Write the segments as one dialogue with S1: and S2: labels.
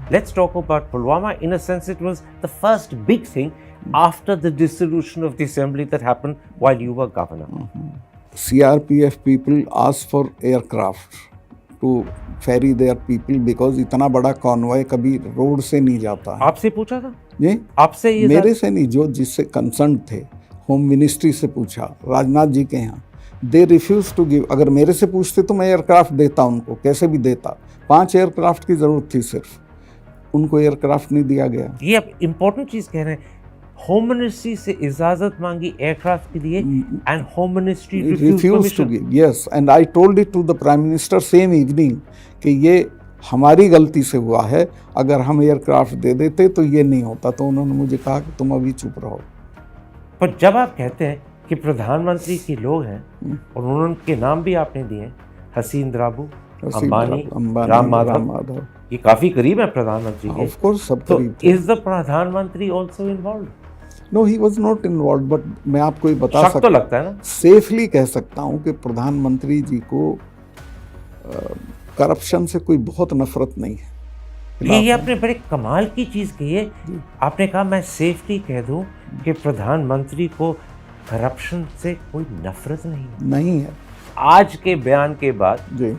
S1: let's talk about Pulwama. In a sense, it was the first big thing after the dissolution of the assembly that happened while you were governor.
S2: CRPF people asked for aircraft to ferry their people because इतना बड़ा convoy कभी road से नहीं जाता है।
S1: आपसे पूछा था?
S2: जी,
S1: आपसे ये
S2: मेरे से नहीं, जो जिससे कंसर्न थे, होम मिनिस्ट्री से पूछा, राजनाथ जी के यहाँ, दे रिफ्यूज टू गिव। अगर मेरे से पूछते तो मैं एयरक्राफ्ट देता उनको, कैसे भी देता। 5 एयरक्राफ्ट की जरूरत थी सिर्फ, उनको एयरक्राफ्ट नहीं दिया गया।
S1: ये आप इम्पोर्टेंट चीज कह रहे हैं, होम मिनिस्ट्री से इजाजत मांगी एयरक्राफ्ट के लिए and home ministry
S2: refuse to give. Yes, and I told it to the prime minister same evening कि ये हमारी गलती से हुआ है, अगर हम एयरक्राफ्ट दे देते तो ये नहीं होता। तो उन्होंने मुझे कहा कि तुम अभी चुप रहो।
S1: पर जब आप कहते हैं कि प्रधानमंत्री के लोग हैं और उनके नाम भी आपने दिए, हसीन द्राबू, अंबानी, राम माधव, ये काफी करीब है प्रधानमंत्री के।
S2: ऑफ कोर्स सब
S1: तो
S2: करीब थे।
S1: इज द प्रधानमंत्री also involved?
S2: No, he was not involved, but मैं आपको ये बता
S1: शक तो लगता है ना,
S2: सेफली कह सकता हूँ कि प्रधानमंत्री जी को करप्शन से कोई बहुत नफरत नहीं है।
S1: ये आपने बड़े कमाल की चीज कही है। आपने कहा मैं सेफली कह दूं कि प्रधानमंत्री को करप्शन से कोई नफरत नहीं
S2: है।
S1: आज के बयान के बाद
S2: जी,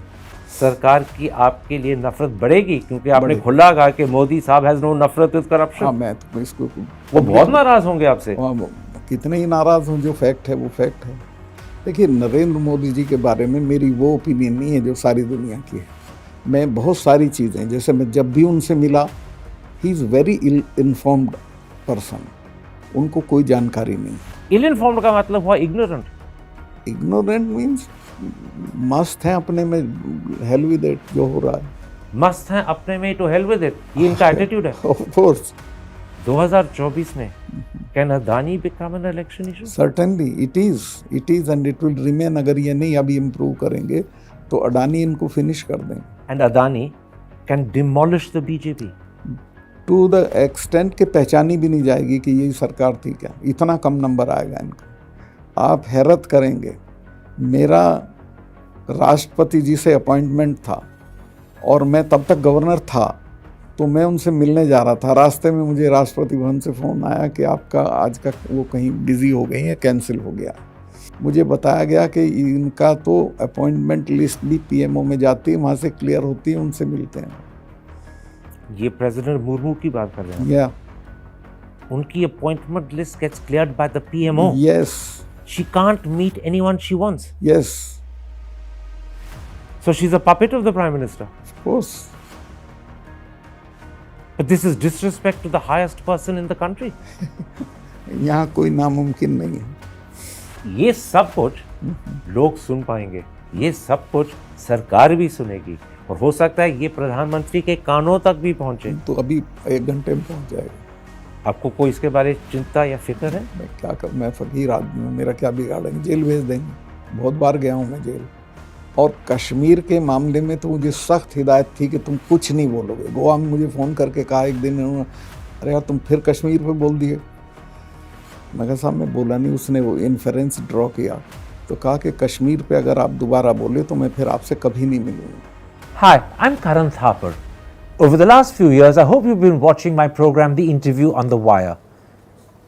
S1: सरकार की आपके लिए नफरत बढ़ेगी, क्योंकि आपने खुला कहा कि मोदी साहब हैज नो नफरत विद करप्शन।
S2: हाँ, मैं तो इसको,
S1: वो बहुत नाराज होंगे आपसे।
S2: कितने ही नाराज हों, जो फैक्ट है वो फैक्ट है। देखिए, नरेंद्र मोदी जी के बारे में मेरी वो ओपिनियन नहीं है जो सारी दुनिया की है। मैं बहुत सारी चीज़ें, जैसे मैं जब भी उनसे मिला, he is very ill informed person, उनको कोई जानकारी नहीं।
S1: इल इन्फॉर्म्ड का मतलब हुआ इग्नोरेंट।
S2: इग्नोरेंट मीन्स मस्त है अपने में, हेल विद इट, जो हो रहा है
S1: मस्त है अपने में, तो हेल विद इट, ये इनका एटीट्यूड है।
S2: ऑफ कोर्स
S1: 2024 में can Adani become an election issue?
S2: Certainly it is and it will remain. अगर ये नहीं अभी इम्प्रूव करेंगे तो अडानी इनको फिनिश कर दें।
S1: And Adani can demolish the BJP
S2: to the extent के पहचानी भी नहीं जाएगी कि ये सरकार थी क्या, इतना कम नंबर आएगा इनका। आप हैरत करेंगे, मेरा राष्ट्रपति जी से अपॉइंटमेंट था और मैं तब तक गवर्नर था, तो मैं उनसे मिलने जा रहा था। रास्ते में मुझे राष्ट्रपति भवन से फ़ोन आया कि आपका आज का वो कहीं बिजी हो गई है, कैंसिल हो गया। मुझे बताया गया कि इनका तो अपॉइंटमेंट लिस्ट भी पीएमओ में जाती है, वहाँ से क्लियर होती है, उनसे मिलते हैं।
S1: ये प्रेसिडेंट मुर्मू की बात कर रहे हैं?
S2: या
S1: उनकी appointment list gets cleared by the PMO?
S2: Yes.
S1: She can't meet anyone she wants?
S2: Yes.
S1: So she's a puppet of the Prime Minister?
S2: Of course.
S1: But this is disrespect to the highest person in the country.
S2: यहाँ कोई नामुमकिन नहीं है।
S1: ये सब कुछ लोग सुन पाएंगे, ये सब कुछ सरकार भी सुनेगी, और हो सकता है ये प्रधानमंत्री के कानों तक भी पहुंचे।
S2: तो अभी 1 घंटे में पहुंच जाएगा।
S1: आपको कोई इसके बारे में चिंता या फिक्र है?
S2: मैं क्या कर, मैं फकीर आदमी हूँ, मेरा क्या बिगाड़ेंगे, जेल भेज देंगे। बहुत बार गया हूँ मैं जेल। और कश्मीर के मामले में तो मुझे सख्त हिदायत थी कि तुम कुछ नहीं बोलोगे। गोवा में मुझे फ़ोन करके कहा एक दिन उन्होंने, अरे यार तुम फिर कश्मीर पे बोल दिए। मैं कहा साहब मैं बोला नहीं। उसने वो इन्फरेंस ड्रॉ किया, तो कहा कि कश्मीर पे अगर आप दोबारा बोले तो मैं फिर आपसे कभी नहीं मिलूँगा।
S1: Hi, I'm Karan Thapar. Over the last few years, I hope you've been watching my program, The Interview on the Wire.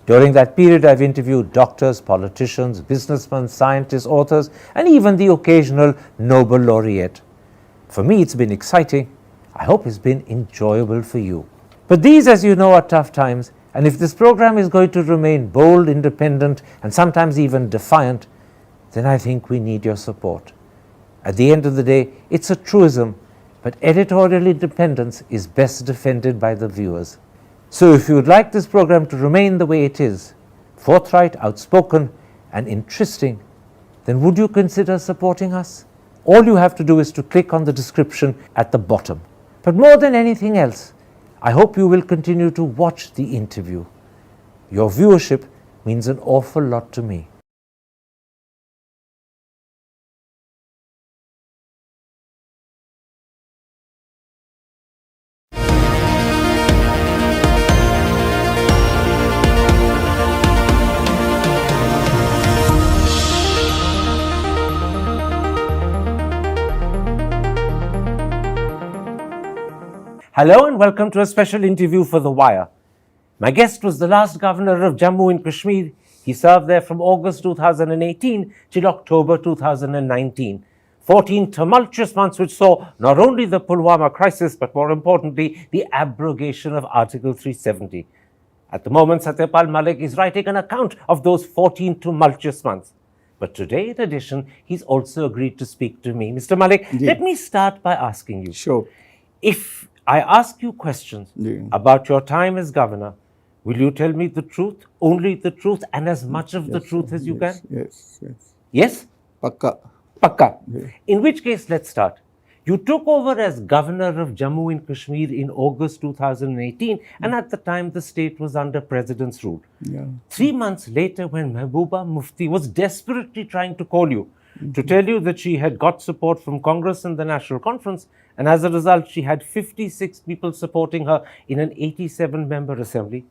S1: During that period, I've interviewed doctors, politicians, businessmen, scientists, authors, and even the occasional Nobel laureate. For me, it's been exciting. I hope it's been enjoyable for you. But these, as you know, are tough times, and if this program is going to remain bold, independent, and sometimes even defiant, then I think we need your support. At the end of the day, it's a truism, but editorial independence is best defended by the viewers. So if you would like this program to remain the way it is, forthright, outspoken, and interesting, then would you consider supporting us? All you have to do is to click on the description at the bottom. But more than anything else, I hope you will continue to watch the interview. Your viewership means an awful lot to me. Hello and welcome to a special interview for The Wire. My guest was the last governor of Jammu and Kashmir. He served there from August 2018 till October 2019. 14 tumultuous months which saw not only the Pulwama crisis but more importantly the abrogation of Article 370. At the moment, Satyapal Malik is writing an account of those 14 tumultuous months. But today, in addition, he's also agreed to speak to me. Mr. Malik, let me start by asking you.
S2: Sure.
S1: If I ask you questions about your time as governor, will you tell me the truth, only the truth, and as much of the truth as you can?
S2: Yes.
S1: Yes?
S2: Pakka.
S1: Pakka. In which case, let's start. You took over as governor of Jammu and Kashmir in August 2018, and at the time the state was under president's rule. 3 months later, when Mehbooba Mufti was desperately trying to call you to tell you that she had got support from Congress and the National Conference, and as a result she had 56 people supporting her in an 87-member assembly,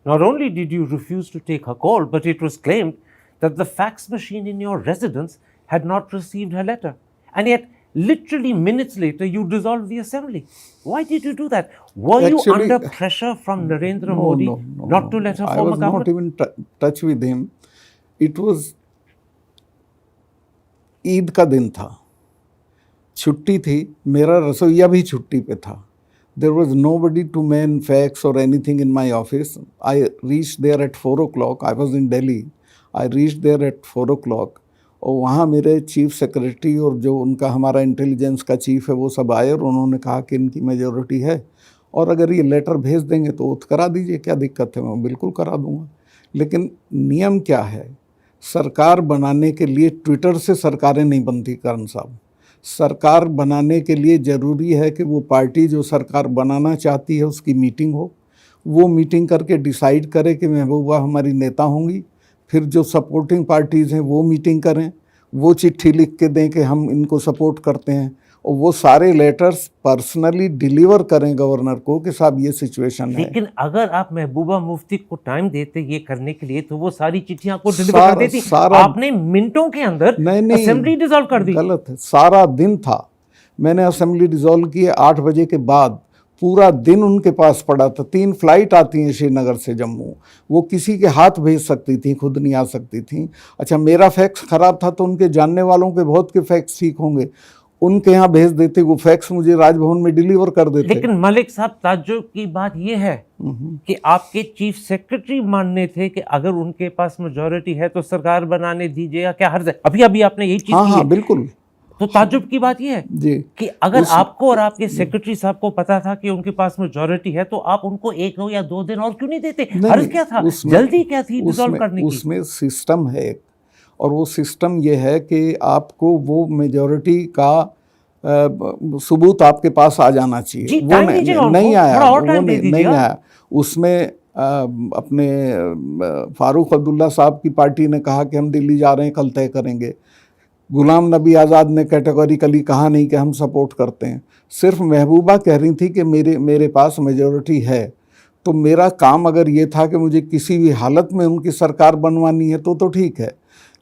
S1: not only did you refuse to take her call, but it was claimed that the fax machine in your residence had not received her letter. And yet, literally minutes later, you dissolved the assembly. Why did you do that? Were you under pressure from Narendra Modi not to let her form a government?
S2: I was not even touch with him. It was Eid का दिन था, छुट्टी थी, मेरा रसोइया भी छुट्टी पे था. There was nobody to man fax or anything in my office. I reached there at 4 o'clock. I was in Delhi. I reached there at 4 o'clock. और वहाँ मेरे चीफ सेक्रेटरी और जो उनका हमारा इंटेलिजेंस का चीफ है वो सब आए और उन्होंने कहा कि इनकी मेजॉरिटी है और अगर ये लेटर भेज देंगे तो ओथ करा दीजिए, क्या दिक्कत है, मैं बिल्कुल करा दूंगा. लेकिन नियम क्या है, सरकार बनाने के लिए ट्विटर से सरकारें नहीं बनती करण साहब. सरकार बनाने के लिए ज़रूरी है कि वो पार्टी जो सरकार बनाना चाहती है उसकी मीटिंग हो, वो मीटिंग करके डिसाइड करे कि महबूबा हमारी नेता होंगी. फिर जो सपोर्टिंग पार्टीज़ हैं वो मीटिंग करें, वो चिट्ठी लिख के दें कि हम इनको सपोर्ट करते हैं और वो सारे लेटर्स पर्सनली डिलीवर करें गवर्नर को कि साहब ये सिचुएशन है.
S1: लेकिन अगर आप महबूबा मुफ्ती को टाइम देते ये करने के लिए तो वो सारी चिट्ठियां आपको डिलीवर कर देती. आपने मिनटों के अंदर असेंबली डिसॉल्व कर दी.
S2: गलत है. सारा दिन था, मैंने असेंबली डिसॉल्व किए 8 बजे के बाद. पूरा दिन उनके पास पड़ा था. 3 फ्लाइट आती हैं श्रीनगर से जम्मू, वो किसी के हाथ भेज सकती थी, खुद नहीं आ सकती थी. अच्छा, मेरा फैक्स ख़राब था तो उनके जानने वालों के बहुत के फैक्स ठीक होंगे, उनके यहाँ भेज देते, वो फैक्स मुझे राजभवन में डिलीवर कर देते.
S1: लेकिन मलिक साहब, ताज्जुब की बात यह है कि आपके चीफ सेक्रेटरी मानने थे कि अगर उनके पास मेजॉरिटी है तो सरकार बनाने दीजिएगा, क्या हर्ज है? अभी अभी आपने यही चीज की है.
S2: हाँ, बिल्कुल.
S1: तो ताज्जुब की बात यह है
S2: जी
S1: कि अगर आपको और आपके सेक्रेटरी साहब को पता था कि उनके पास मेजॉरिटी है तो आप उनको 1 या 2 दिन और क्यों नहीं देते? हर्ज क्या था? जल्दी क्या थी डिसॉल्व करने की?
S2: उसमें सिस्टम है एक, और वो सिस्टम ये है कि आपको वो मेजॉरिटी का सबूत आपके पास आ जाना चाहिए. वो नहीं आया. उसमें अपने फारूक अब्दुल्ला साहब की पार्टी ने कहा कि हम दिल्ली जा रहे हैं, कल तय करेंगे. गुलाम नबी आज़ाद ने कैटेगोरिकली कहा नहीं कि हम सपोर्ट करते हैं. सिर्फ महबूबा कह रही थी कि मेरे पास मेजॉरिटी है. तो मेरा काम अगर ये था कि मुझे किसी भी हालत में उनकी सरकार बनवानी है तो ठीक है.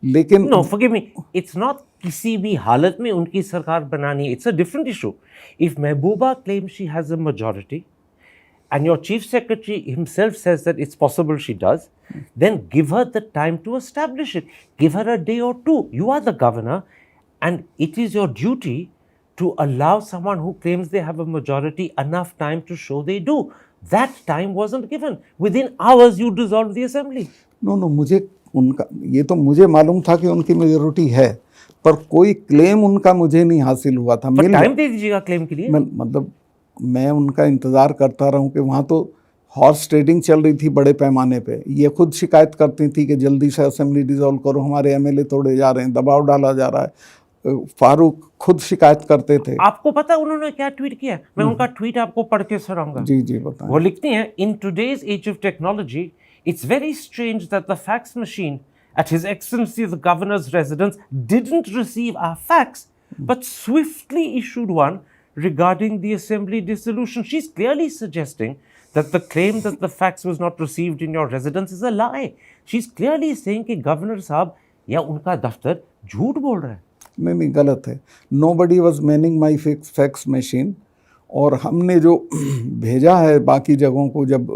S2: लेकिन
S1: no, forgive me, it's not किसी भी हालत में उनकी सरकार बनानी है. It's a different issue. If Mehbooba claims she has a majority and your chief secretary himself says that it's possible she does, then give her the time to establish it. Give her a day or 2. You are the governor, and it is your duty to allow someone who claims they have a majority enough time to show they do. That time wasn't given. Within hours, you dissolved the assembly.
S2: No, मुझे उनका ये तो मुझे मालूम था कि उनकी majority है, पर कोई क्लेम उनका मुझे नहीं हासिल हुआ था.
S1: पर टाइम दे दीजिएगा क्लेम के लिए.
S2: मतलब मैं उनका इंतज़ार करता रहूं कि वहाँ तो हॉर्स ट्रेडिंग चल रही थी बड़े पैमाने पे. ये खुद शिकायत करती थी कि जल्दी से असेंबली डिसॉल्व करो, हमारे एमएलए तोड़े जा रहे हैं, दबाव डाला जा रहा है. फारूक खुद शिकायत करते थे.
S1: आपको पता है उन्होंने क्या ट्वीट किया? मैं उनका ट्वीट आपको पढ़ के सुनाऊंगा.
S2: जी बताएं.
S1: वो लिखती हैं, in today's age of technology it's very strange that the fax machine at His Excellency the Governor's residence didn't receive our fax but swiftly issued one regarding the assembly dissolution. She's clearly suggesting that the claim that the fax was not received in your residence is a lie. She's clearly saying कि governor साहब या उनका दफ्तर झूठ बोल रहा है.
S2: नहीं, गलत है. Nobody was manning my fax machine. और हमने जो भेजा है बाकी जगहों को जब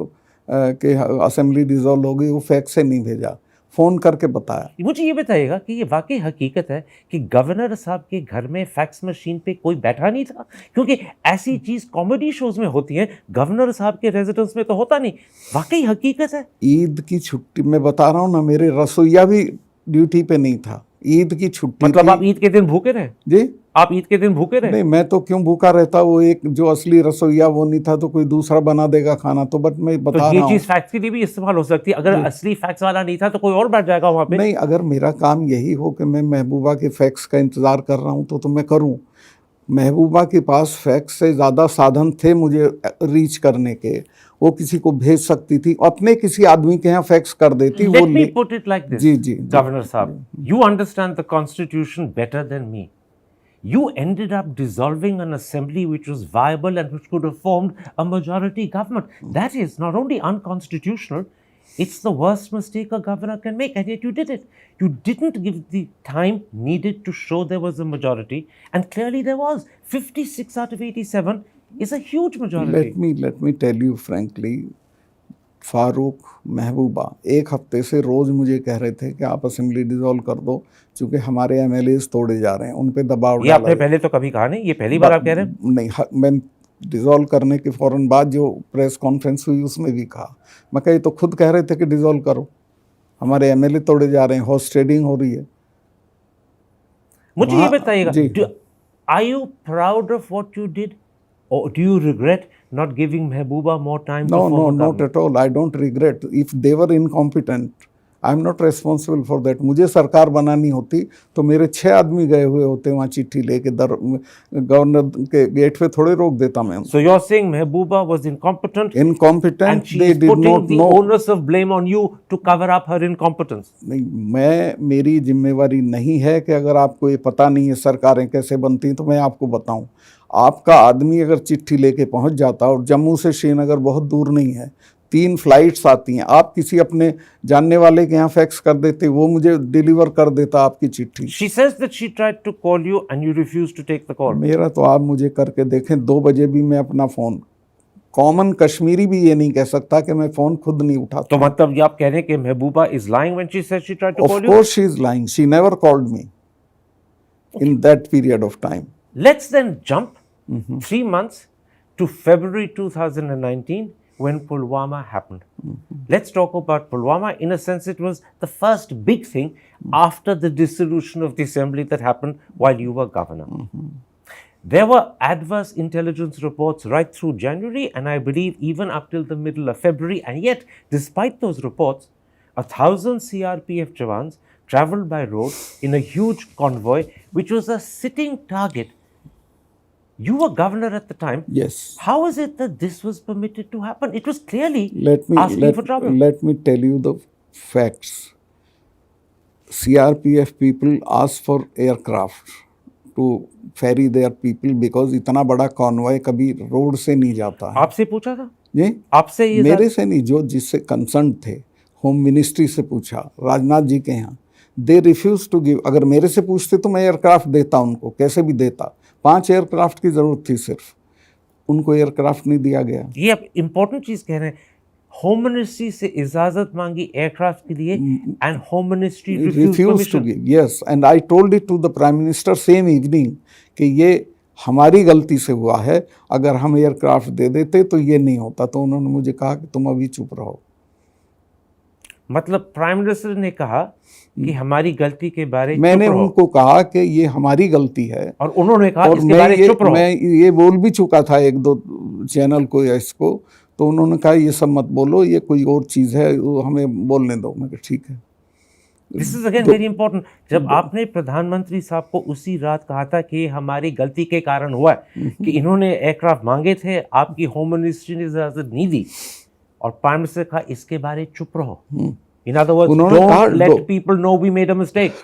S2: कि असेंबली डिसॉल्व हो गई, वो फैक्स से नहीं भेजा, फ़ोन करके बताया।
S1: मुझे ये बताइएगा कि ये वाकई हकीकत है कि गवर्नर साहब के घर में फैक्स मशीन पे कोई बैठा नहीं था? क्योंकि ऐसी चीज कॉमेडी शोज में होती है, गवर्नर साहब के रेजिडेंस में तो होता नहीं। वाकई हकीकत है?
S2: ईद की छुट्टी मैं बता रहा हूँ ना, मेरे रसोइया भी ड्यूटी पे नहीं था, ईद की छुट्टी
S1: मतलब
S2: थी।
S1: आप ईद के दिन भूखे रहे?
S2: जी
S1: आप ईद के दिन भूखे रहे?
S2: नहीं, मैं तो क्यों भूखा रहता, वो एक जो असली रसोइया वो नहीं था तो कोई दूसरा बना देगा खाना, तो बट मैं
S1: तो
S2: बता
S1: ये
S2: रहा हूँ।
S1: चीज फैक्स के लिए भी इस्तेमाल हो सकती है। अगर असली फैक्स वाला नहीं था तो कोई और बैठ जाएगा वहां पे।
S2: नहीं, अगर मेरा काम यही हो कि मैं महबूबा के फैक्स का इंतज़ार कर रहा हूँ तो मैं करूँ। महबूबा के पास फैक्स से ज़्यादा साधन थे मुझे रीच करने के, वो किसी को भेज सकती थी, अपने किसी आदमी के यहाँ फैक्स कर देती।
S1: Let me put it like this,
S2: ji,
S1: Governor Saab, you understand the constitution better than me. You ended up dissolving an assembly which was viable and which could have formed a majority government. That is not only unconstitutional, it's the worst mistake a governor can make, and yet you did it. You didn't give the time needed to show there was a majority, and clearly there was. 56 out of 87 is a huge majority.
S2: Let me tell you frankly, Farooq, महबूबा एक हफ्ते से रोज़ मुझे कह रहे थे कि आप assembly dissolve कर दो, क्योंकि हमारे एमएलएज तोड़े जा रहे हैं, उन पे दबाव
S1: ये आपने पहले तो कभी कहा नहीं, ये पहली बार आप कह रहे हैं?
S2: नहीं, मैं डिसॉल्व करने के फ़ौरन बाद जो प्रेस कॉन्फ्रेंस हुई उसमें भी कहा। मैं कही तो खुद कह रहे थे कि डिसॉल्व करो, हमारे एमएलए तोड़े जा रहे हैं, हॉर्स ट्रेडिंग हो रही है।
S1: मुझे ये बताइएगा, are you proud of what you did or do you regret not giving Mehbooba more time to form a government?
S2: Not at all. I don't regret. If they were incompetent, I am not responsible for that. मुझे सरकार बनानी होती तो मेरे 6 आदमी गए हुए होते वहाँ चिट्ठी लेके, गवर्नर के गेट पे थोड़े रोक देता मैं।
S1: So you're saying Mehbooba was incompetent?
S2: Incompetent.
S1: And she is putting the onus of blame on you to cover up her incompetence.
S2: नहीं, मेरी जिम्मेवारी नहीं है कि अगर आपको ये पता नहीं है सरकारें कैसे बनती हैं तो मैं आपको बताऊं। आपका आदमी अगर चिट्ठी लेके पहुंच जाता, और जम्मू से श्रीनगर बहुत दूर नहीं है, 3 फ्लाइट्स आती हैं, आप किसी अपने जानने वाले के यहाँ फैक्स कर देते, वो मुझे डिलीवर कर देता आपकी चिट्ठी।
S1: She says that she tried to call you and you refused to take the call.
S2: मेरा तो आप मुझे करके देखें, 2 बजे भी मैं अपना फ़ोन, कॉमन कश्मीरी भी ये नहीं कह सकता कि मैं फ़ोन खुद नहीं उठाता।
S1: तो मतलब ये आप कह रहे हैं कि महबूबा is lying when she said she tried to call you?
S2: Of course she is lying. She never called me in that period of time.
S1: Let's then jump 3 months to February 2019 when Pulwama happened. Let's talk about Pulwama. In a sense, it was the first big thing after the dissolution of the assembly that happened while you were governor. There were adverse intelligence reports right through January, and I believe even up till the middle of February. And yet, despite those reports, 1,000 CRPF Jawans traveled by road in a huge convoy, which was a sitting target. You were governor at the time.
S2: Yes.
S1: How is it that this was permitted to happen? It was clearly asking for trouble.
S2: Let me tell you the facts. CRPF people asked for aircraft to ferry their people because इतना बड़ा convoy कभी road से नहीं जाता है।
S1: आपसे पूछा था?
S2: जी,
S1: आपसे ये
S2: मेरे से नहीं, जो जिससे कंसर्न थे, होम मिनिस्ट्री से पूछा, राजनाथ जी के यहाँ, दे रिफ्यूज टू गिव। अगर मेरे से पूछते तो मैं एयरक्राफ्ट देता उनको, कैसे भी देता। 5 एयरक्राफ्ट की जरूरत थी सिर्फ, उनको एयरक्राफ्ट नहीं दिया गया।
S1: ये आप इंपॉर्टेंट चीज कह रहे हैं, होम मिनिस्ट्री से इजाजत मांगी एयरक्राफ्ट के लिए and home ministry
S2: refuse to give. Yes, and I told it to the prime minister same evening कि ये हमारी गलती से हुआ है, अगर हम एयरक्राफ्ट दे देते तो ये नहीं होता। तो उन्होंने मुझे कहा कि तुम अभी चुप रहो।
S1: मतलब प्राइम मिनिस्टर ने कहा कि हमारी गलती के बारे में
S2: मैंने उनको कहा कि ये हमारी गलती है,
S1: और उन्होंने कहा इसके बारे में चुप रहो।
S2: मैं ये बोल भी चुका था 1-2 चैनल को या इसको, तो उन्होंने कहा ये सब मत बोलो, ये कोई और चीज़ है, हमें बोलने दो। मैं कहा ठीक है।
S1: This is again very important. जब आपने प्रधानमंत्री साहब को उसी रात कहा था कि हमारी गलती के कारण हुआ है कि इन्होंने एयरक्राफ्ट मांगे थे, आपकी होम मिनिस्ट्री ने इजाजत नहीं दी, और प्राइम मिनिस्टर कहा इसके बारे में चुप रहो। In other words, don't let people know we made a mistake.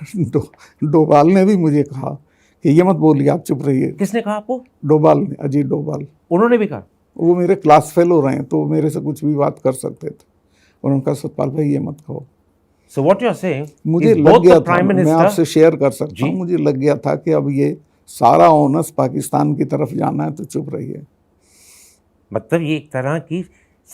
S2: Doval ने भी मुझे कहा कि ये मत बोलिए, आप चुप रहिए।
S1: किसने कहा आपको?
S2: डोभाल ने, अजीत डोभाल।
S1: उन्होंने भी कहा? वो
S2: मेरे क्लास फेलो रहे हैं तो मेरे से कुछ भी बात कर सकते थे। उन्होंने कहा सतपाल भाई ये मत कहो।
S1: So what you're saying?
S2: मुझे लग गया था, मैं आपसे शेयर कर सकता हूँ, मुझे लग गया था कि अब ये सारा ओनस पाकिस्तान की तरफ जाना है, तो चुप रहिए।
S1: मतलब ये एक तरह की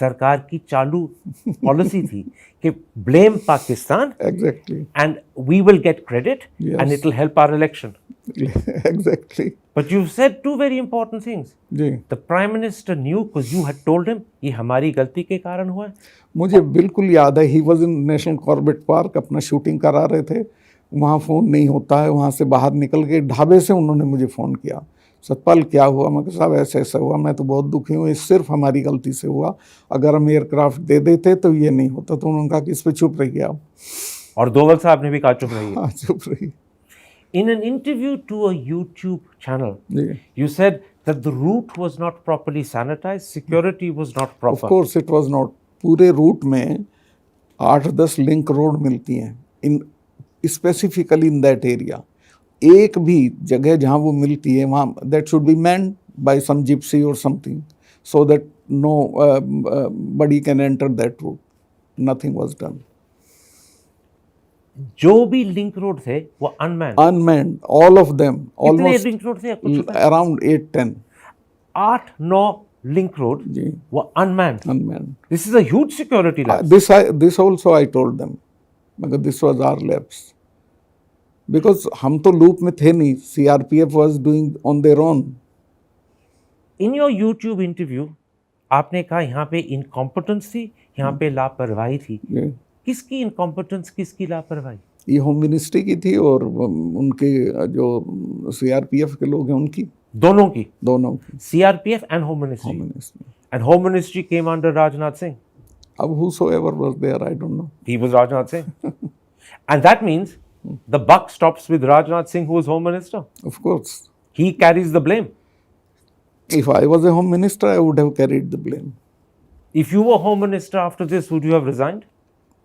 S1: सरकार की चालू पॉलिसी थी कि blame Pakistan
S2: Exactly.
S1: and we will get credit
S2: Yes.
S1: and it will help our election.
S2: Exactly.
S1: But you've said two very important things.
S2: Ji,
S1: The Prime Minister knew because you had told him ये हमारी गलती के कारण हुआ है.
S2: मुझे बिल्कुल याद है, he was in national Corbett park, अपना शूटिंग करा रहे थे, वहाँ फ़ोन नहीं होता है, वहाँ से बाहर निकल के ढाबे से उन्होंने मुझे फ़ोन किया, सतपाल क्या हुआ? मैं कहा साहब ऐसे ऐसा हुआ, मैं तो बहुत दुखी हूँ, ये सिर्फ हमारी गलती से हुआ, अगर हम एयरक्राफ्ट दे देते तो ये नहीं होता। तो उन्होंने कहा कि इस पर चुप रहिए आप।
S1: और दोवल साहब ने भी कहा चुप रहिए.
S2: हाँ, चुप रहिए।
S1: In an interview to a YouTube channel,
S2: जी,
S1: you said that the route was not properly sanitized, security was not
S2: of
S1: proper.
S2: Course it was not. पूरे रूट में 8-10 लिंक रोड मिलती हैं, in specifically in that area. एक भी जगह जहाँ वो मिलती है वहाँ that should be manned by some Gypsy और something, so that nobody can enter that route. Nothing was done.
S1: जो भी लिंक रोड थे वो unmanned.
S2: Unmanned all of them,
S1: कितने
S2: ऑलमोस्ट
S1: लिंक रोड थे आपको पता है?
S2: अराउंड 8-10।
S1: 8-9 लिंक रोड
S2: जी,
S1: वो unmanned.
S2: Unmanned.
S1: This is a huge security lapse.
S2: This also I told them, because this was our lapse. Because हम तो लूप में थे नहीं, CRPF was doing on their own.
S1: In your YouTube interview, आपने कहा यहाँ पे इनकॉम्पिटेंस थी, यहाँ पे लापरवाही थी.
S2: ये
S1: किसकी इनकॉम्पिटेंस, किसकी लापरवाही?
S2: ये होम मिनिस्ट्री की थी और उनके जो CRPF के लोग हैं उनकी,
S1: दोनों की.
S2: दोनों की।
S1: CRPF and Home Ministry.
S2: Home ministry.
S1: And Home Ministry came under Rajnath Singh.
S2: अब whosoever was there, I don't know.
S1: He was Rajnath Singh. And that means the buck stops with Rajnath Singh, who was Home Minister.
S2: Of course,
S1: He carries the blame.
S2: if I was a home minister, I would have carried the blame.
S1: If you were Home Minister after this, would you have resigned?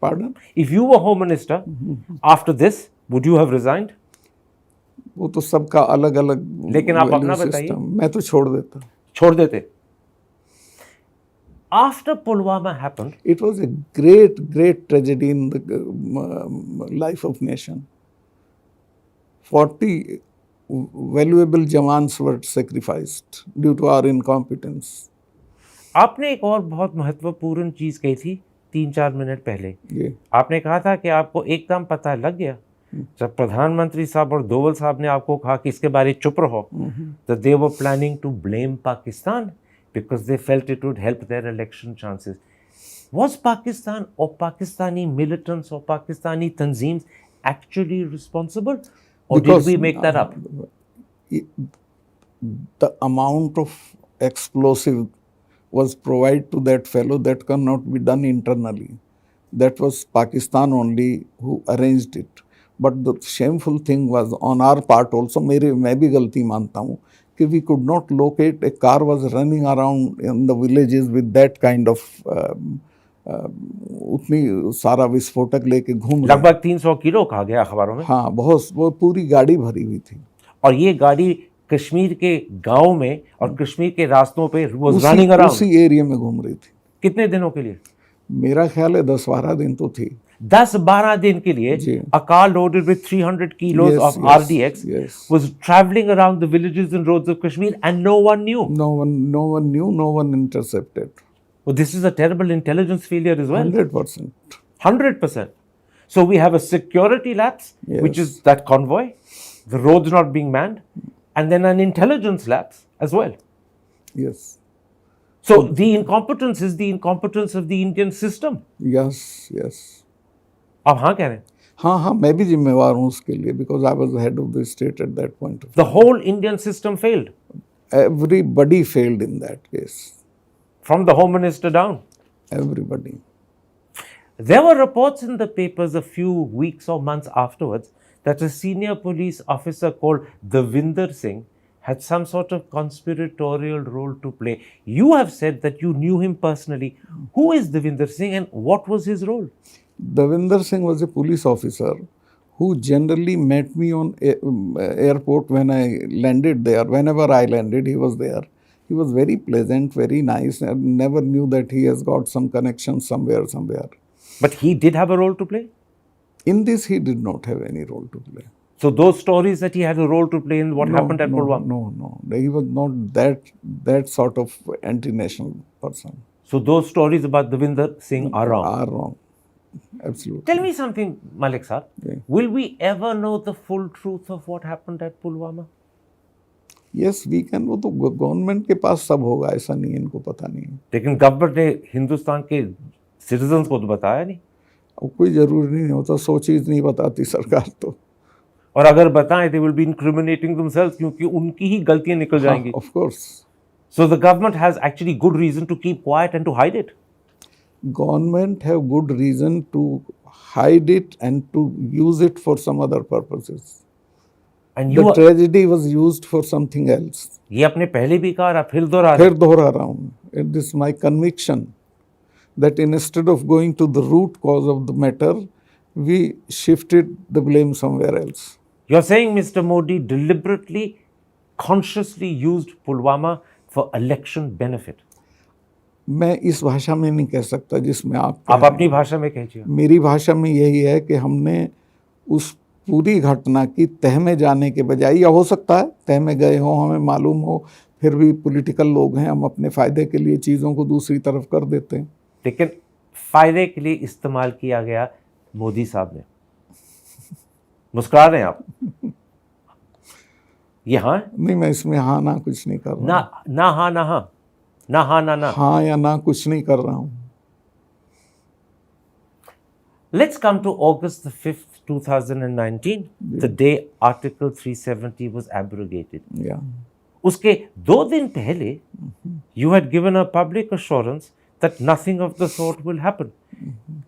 S2: Pardon?
S1: If you were Home Minister after this, would you have resigned?
S2: वो तो सबका अलग अलग
S1: लेकिन आप अपना
S2: value
S1: बताइए।
S2: system। मैं तो छोड़ देता।
S1: छोड़ देते. After Pulwama happened,
S2: It was a great, great tragedy in the life of nation. 40 valuable jawans were sacrificed due to our incompetence.
S1: आपने एक और बहुत महत्वपूर्ण चीज कही थी 3-4 मिनट पहले.
S2: ये
S1: आपने कहा था कि आपको एकदम पता लग गया जब प्रधानमंत्री साहब और दोवल साहब ने आपको कहा कि इसके बारे में चुप रहो, that they were planning to blame Pakistan because they felt it would help their election chances. Was Pakistan or Pakistani militants or Pakistani tanzeems actually responsible, or
S2: Because,
S1: did we make that up?
S2: the amount of explosive was provided to that fellow that cannot be done internally. That was Pakistan only who arranged it. But the shameful thing was on our part also, मैं भी गलती मानता हूँ कि we could not locate, a car was running around in the villages with that kind of उतनी सारा विस्फोटक लेके घूम रहा।
S1: लगभग 300 किलो कहा गया अखबारों में.
S2: हाँ, बहुत, वो पूरी गाड़ी भरी हुई थी।
S1: और ये गाड़ी कश्मीर के गांव में और कश्मीर के रास्तों पे was running around.
S2: उसी एरिया में घूम रही थी।
S1: कितने दिनों के लिए?
S2: मेरा ख्याल है 10-12 दिन तो थी।
S1: 10-12 दिन के लिए
S2: जी।
S1: a car loaded with 300 kilos
S2: Yes,
S1: of
S2: yes,
S1: RDX
S2: yes.
S1: was traveling around the villages and roads of Kashmir and no one knew.
S2: No one knew, no one intercepted.
S1: Well, this is a terrible intelligence failure as well.
S2: 100%.
S1: 100%. So we have a security lapse, which
S2: Yes.
S1: is that convoy, the roads not being manned, and then an intelligence lapse as well.
S2: Yes.
S1: So the incompetence is the incompetence of the Indian system.
S2: Yes, yes.
S1: आप हाँ कह रहे हैं.
S2: हाँ हाँ, मैं भी जिम्मेवार हूँ उसके लिए, because I was the head of the state at that point of time.
S1: The whole Indian system failed,
S2: Everybody failed in that case.
S1: from the Home Minister down.
S2: Everybody.
S1: There were reports in the papers a few weeks or months afterwards that a senior police officer called Devinder Singh had some sort of conspiratorial role to play. You have said that you knew him personally. Who is Devinder Singh and what was his role?
S2: Devinder Singh was a police officer who generally met me on airport when I landed there. Whenever I landed, he was there. He was very pleasant, very nice, and never knew that he has got some connection somewhere.
S1: But he did have a role to play?
S2: In this, he did not have any role to play.
S1: So those stories that he had a role to play in what happened at Pulwama.
S2: No. He was not that sort of anti-national person.
S1: So those stories about Devinder Singh are wrong.
S2: Are wrong. Absolutely.
S1: Tell me something, Malik Saab.
S2: Yeah.
S1: Will we ever know the full truth of what happened at Pulwama?
S2: Yes, we can. वो तो government के पास सब होगा, ऐसा नहीं है, इनको पता नहीं है.
S1: लेकिन गवर्नमेंट ने हिंदुस्तान के सिटीजन्स को तो बताया नहीं.
S2: अब कोई जरूरी नहीं होता, 100 चीज नहीं बताती सरकार तो.
S1: और अगर बताएं they will be incriminating themselves क्योंकि उनकी ही गलतियां निकल जाएंगी.
S2: Of course.
S1: So the government has actually good reason to keep quiet and to hide it.
S2: Government have good reason to hide it and to use it for some other purposes.
S1: And you
S2: The tragedy was used for something else.
S1: ये अपने पहले भी कहा, फिर दोहरा रहे.
S2: फिर दोहरा रहा हूँ. It is my conviction that instead of going to the root cause of the matter, we shifted the blame somewhere else.
S1: You're saying Mr. Modi deliberately, consciously used Pulwama for election benefit.
S2: मैं इस भाषा में नहीं कह सकता जिसमें आप
S1: अपनी भाषा में कहिए.
S2: मेरी भाषा में यही है कि हमने उस पूरी घटना की तह में जाने के बजाय, या हो सकता है तह में गए हों, हमें मालूम हो, फिर भी पॉलिटिकल लोग हैं, हम अपने फ़ायदे के लिए चीज़ों को दूसरी तरफ कर देते हैं.
S1: लेकिन फ़ायदे के लिए इस्तेमाल किया गया मोदी साहब ने. मुस्कुरा रहे हैं आप? ये हाँ?
S2: नहीं, मैं इसमें हाँ ना कुछ नहीं कर रहा.
S1: ना हाँ ना हाँ, ना हाँ ना.
S2: हाँ या ना कुछ नहीं कर रहा हूँ.
S1: Let's come to August the 5th, 2019, the day Article 370 was abrogated.
S2: Yeah.
S1: उसके 2 दिन पहले, you had given a public assurance that nothing of the sort will happen.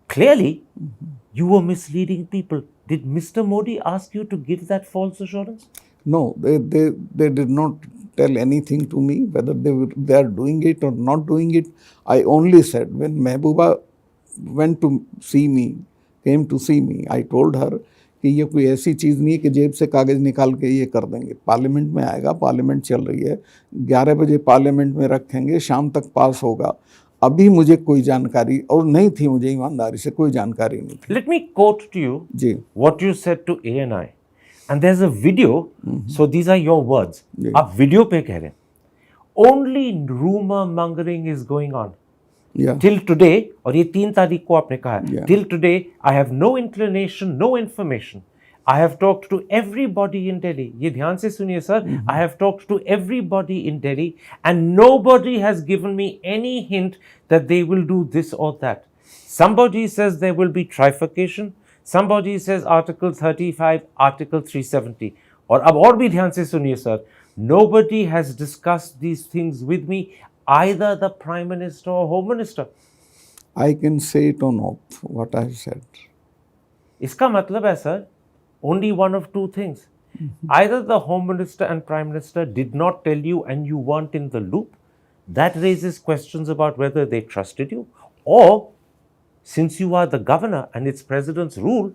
S1: Clearly, you were misleading people. Did Mr. Modi ask you to give that false assurance?
S2: No, they did not tell anything to me whether they are doing it or not doing it. I only said when Mehbooba came to see me, I told her कि ये कोई ऐसी चीज़ नहीं है कि जेब से कागज़ निकाल के ये कर देंगे. पार्लियामेंट में आएगा, पार्लियामेंट चल रही है, 11 बजे पार्लियामेंट में रखेंगे, शाम तक पास होगा. अभी मुझे कोई जानकारी और नहीं थी, मुझे ईमानदारी से कोई जानकारी नहीं थी.
S1: Let me quote to you
S2: ji.
S1: what you said to ANI. And there's a video, so these are your words.
S2: जी.
S1: आप वीडियो पे कह रहे हैं. Only rumor mongering is going on.
S2: Yeah.
S1: Till today, और ये 3 तारीख को आपने कहा है,
S2: Yeah.
S1: till today, I have no inclination, no information. I have talked to everybody in Delhi. ये ध्यान से सुनिए sir. I have talked to everybody in Delhi and nobody has given me any hint that they will do this or that. Somebody says there will be trifurcation. Somebody says Article 35, Article 370. और अब और भी ध्यान से सुनिए sir. Nobody has discussed these things with me, either the Prime Minister or Home Minister.
S2: I can say it on oath what I said.
S1: इसका मतलब है sir, only one of 2 things. Either the Home Minister and Prime Minister did not tell you and you weren't in the loop. That raises questions about whether they trusted you, or since you are the governor and it's president's rule,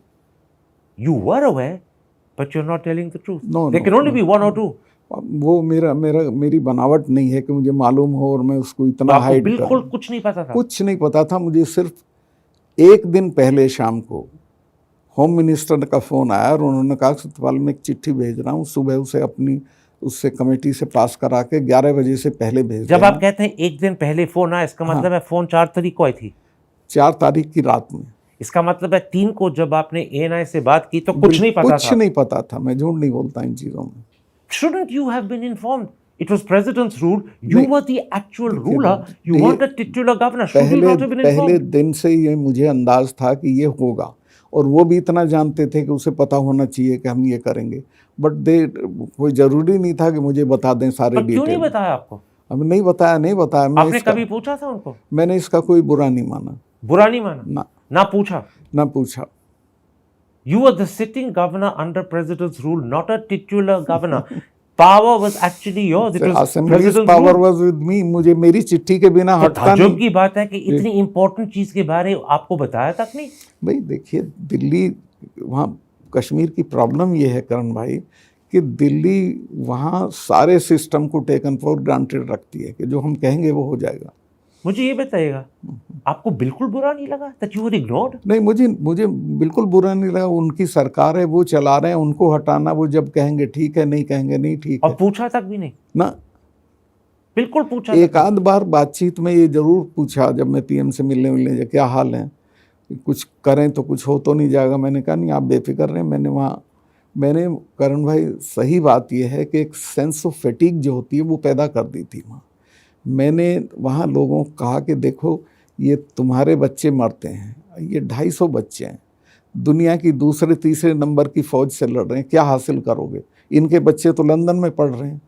S1: you were aware, but you're not telling the truth.
S2: No,
S1: there
S2: no,
S1: can only
S2: no.
S1: be 1 or 2.
S2: वो मेरी बनावट नहीं है कि मुझे मालूम हो और मैं उसको इतना
S1: आपको
S2: हाइड
S1: बिल्कुल कुछ नहीं पता था.
S2: कुछ नहीं पता था. मुझे सिर्फ एक दिन पहले शाम को होम मिनिस्टर का फ़ोन आया और उन्होंने कहा सत्यपाल मैं एक चिट्ठी भेज रहा हूँ, सुबह उसे उससे कमेटी से पास करा के 11 बजे से पहले भेज.
S1: जब आप कहते हैं एक दिन पहले फ़ोन आया, इसका मतलब है फ़ोन 4 तारीख को आई थी.
S2: 4 तारीख की रात में.
S1: इसका मतलब है 3 को जब आपने ANI से बात की तो कुछ नहीं पता था.
S2: कुछ नहीं पता था. मैं झूठ नहीं बोलता इन चीज़ों में.
S1: Shouldn't you have been informed? It was president's rule. You were the actual ruler. You weren't a titular governor. Should you not have been informed?
S2: पहले दिन से ये मुझे अंदाज था कि ये होगा और वो भी इतना जानते थे कि उसे पता होना चाहिए कि हम ये करेंगे. बट कोई ज़रूरी नहीं था कि मुझे बता दें सारे डिटेल.
S1: क्यों नहीं बताया आपको?
S2: अब नहीं बताया.
S1: आपने कभी पूछा था उनको?
S2: मैंने इसका कोई बुरा नहीं माना.
S1: बुरा नहीं माना? ना पूछा. You were the sitting governor under president's rule, not a titular governor. Power was actually yours. It was
S2: Assembly's
S1: president's
S2: power
S1: rule.
S2: was with me. मुझे मेरी चिट्ठी के बिना हटता नहीं.
S1: ताज्जुब की बात है कि इतनी इम्पोर्टेंट चीज के बारे आपको बताया तक नहीं.
S2: भाई देखिए, दिल्ली वहाँ कश्मीर की प्रॉब्लम ये है करण भाई कि दिल्ली वहाँ सारे सिस्टम को टेकन फॉर ग्रांटेड रखती है कि जो हम कहेंगे वो हो जाएगा.
S1: मुझे ये बताइएगा, आपको बिल्कुल बुरा नहीं लगा that you were ignored?
S2: नहीं, मुझे बिल्कुल बुरा नहीं लगा। उनकी सरकार है, वो चला रहे हैं, उनको हटाना, वो जब कहेंगे ठीक है, नहीं कहेंगे नहीं ठीक
S1: और
S2: है
S1: पूछा तक भी नहीं,
S2: ना।
S1: बिल्कुल पूछा
S2: एक
S1: तक नहीं।
S2: आध बार बातचीत में ये जरूर पूछा जब मैं पीएम से मिलने क्या हाल है, कुछ करें तो कुछ हो तो नहीं जाएगा। मैंने कहा नहीं, आप बेफिक्र रहें। मैंने करण भाई, सही बात यह है कि एक सेंस ऑफ फैटिग जो होती है वो पैदा कर दी थी वहाँ। मैंने वहाँ लोगों को कहा कि देखो, ये तुम्हारे बच्चे मरते हैं, ये 250 बच्चे हैं, दुनिया की दूसरे तीसरे नंबर की फ़ौज से लड़ रहे हैं, क्या हासिल करोगे? इनके बच्चे तो लंदन में पढ़ रहे हैं।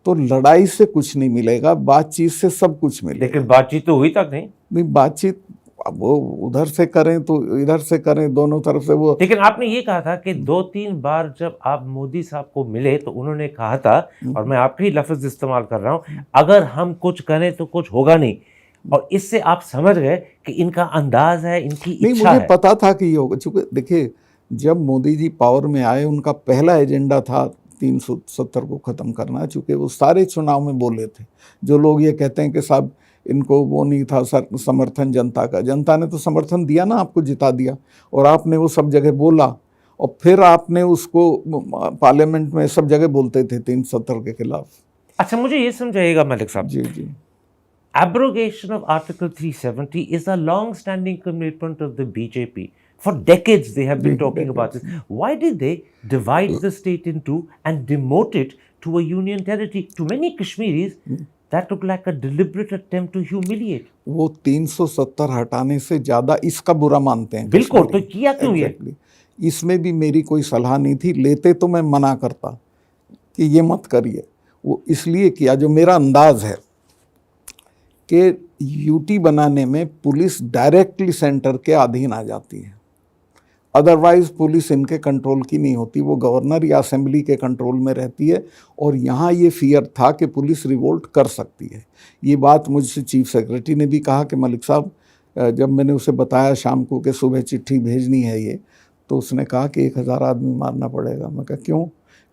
S2: तो लड़ाई से कुछ नहीं मिलेगा, बातचीत से सब कुछ मिलेगा।
S1: लेकिन बातचीत तो हुई तक नहीं।
S2: बातचीत अब वो उधर से करें तो इधर से करें, दोनों तरफ से वो।
S1: लेकिन आपने ये कहा था कि 2-3 बार जब आप मोदी साहब को मिले तो उन्होंने कहा था, और मैं आपके ही लफ्ज इस्तेमाल कर रहा हूं, अगर हम कुछ करें तो कुछ होगा नहीं। और इससे आप समझ गए कि इनका अंदाज है, इनकी
S2: नहीं,
S1: इच्छा
S2: मुझे
S1: है।
S2: पता था कि ये होगा, चूंकि देखिए जब मोदी जी पावर में आए, उनका पहला एजेंडा था 370 को ख़त्म करना। चूंकि वो सारे चुनाव में बोले थे। जो लोग ये कहते हैं कि साहब इनको वो नहीं था समर्थन जनता का, जनता ने तो समर्थन दिया ना, आपको जिता दिया, और आपने वो सब जगह बोला, और फिर आपने उसको पार्लियामेंट में सब जगह बोलते थे 370 के खिलाफ।
S1: अच्छा, मुझे ये समझाइएगा मलिक साहब,
S2: जी जी।
S1: abrogation of Article 370 is a long-standing commitment of the BJP. For decades they have been talking about this. Why did they divide the state in two and demote it to a union territory? To many Kashmiris, that looked like a deliberate attempt to humiliate.
S2: वो 370 हटाने से ज़्यादा इसका बुरा मानते हैं।
S1: बिल्कुल, तो किया क्यों ये?
S2: Exactly. इसमें भी मेरी कोई सलाह नहीं थी, लेते तो मैं मना करता कि ये मत करिए। वो इसलिए किया, जो मेरा अंदाज है कि यूटी बनाने में पुलिस डायरेक्टली सेंटर के अधीन आ जाती है। अदरवाइज पुलिस इनके कंट्रोल की नहीं होती, वो गवर्नर या असेंबली के कंट्रोल में रहती है। और यहाँ ये फियर था कि पुलिस रिवोल्ट कर सकती है। ये बात मुझसे चीफ सेक्रेटरी ने भी कहा कि मलिक साहब, जब मैंने उसे बताया शाम को कि सुबह चिट्ठी भेजनी है ये, तो उसने कहा कि 1000 आदमी मारना पड़ेगा। मैं कहा क्यों?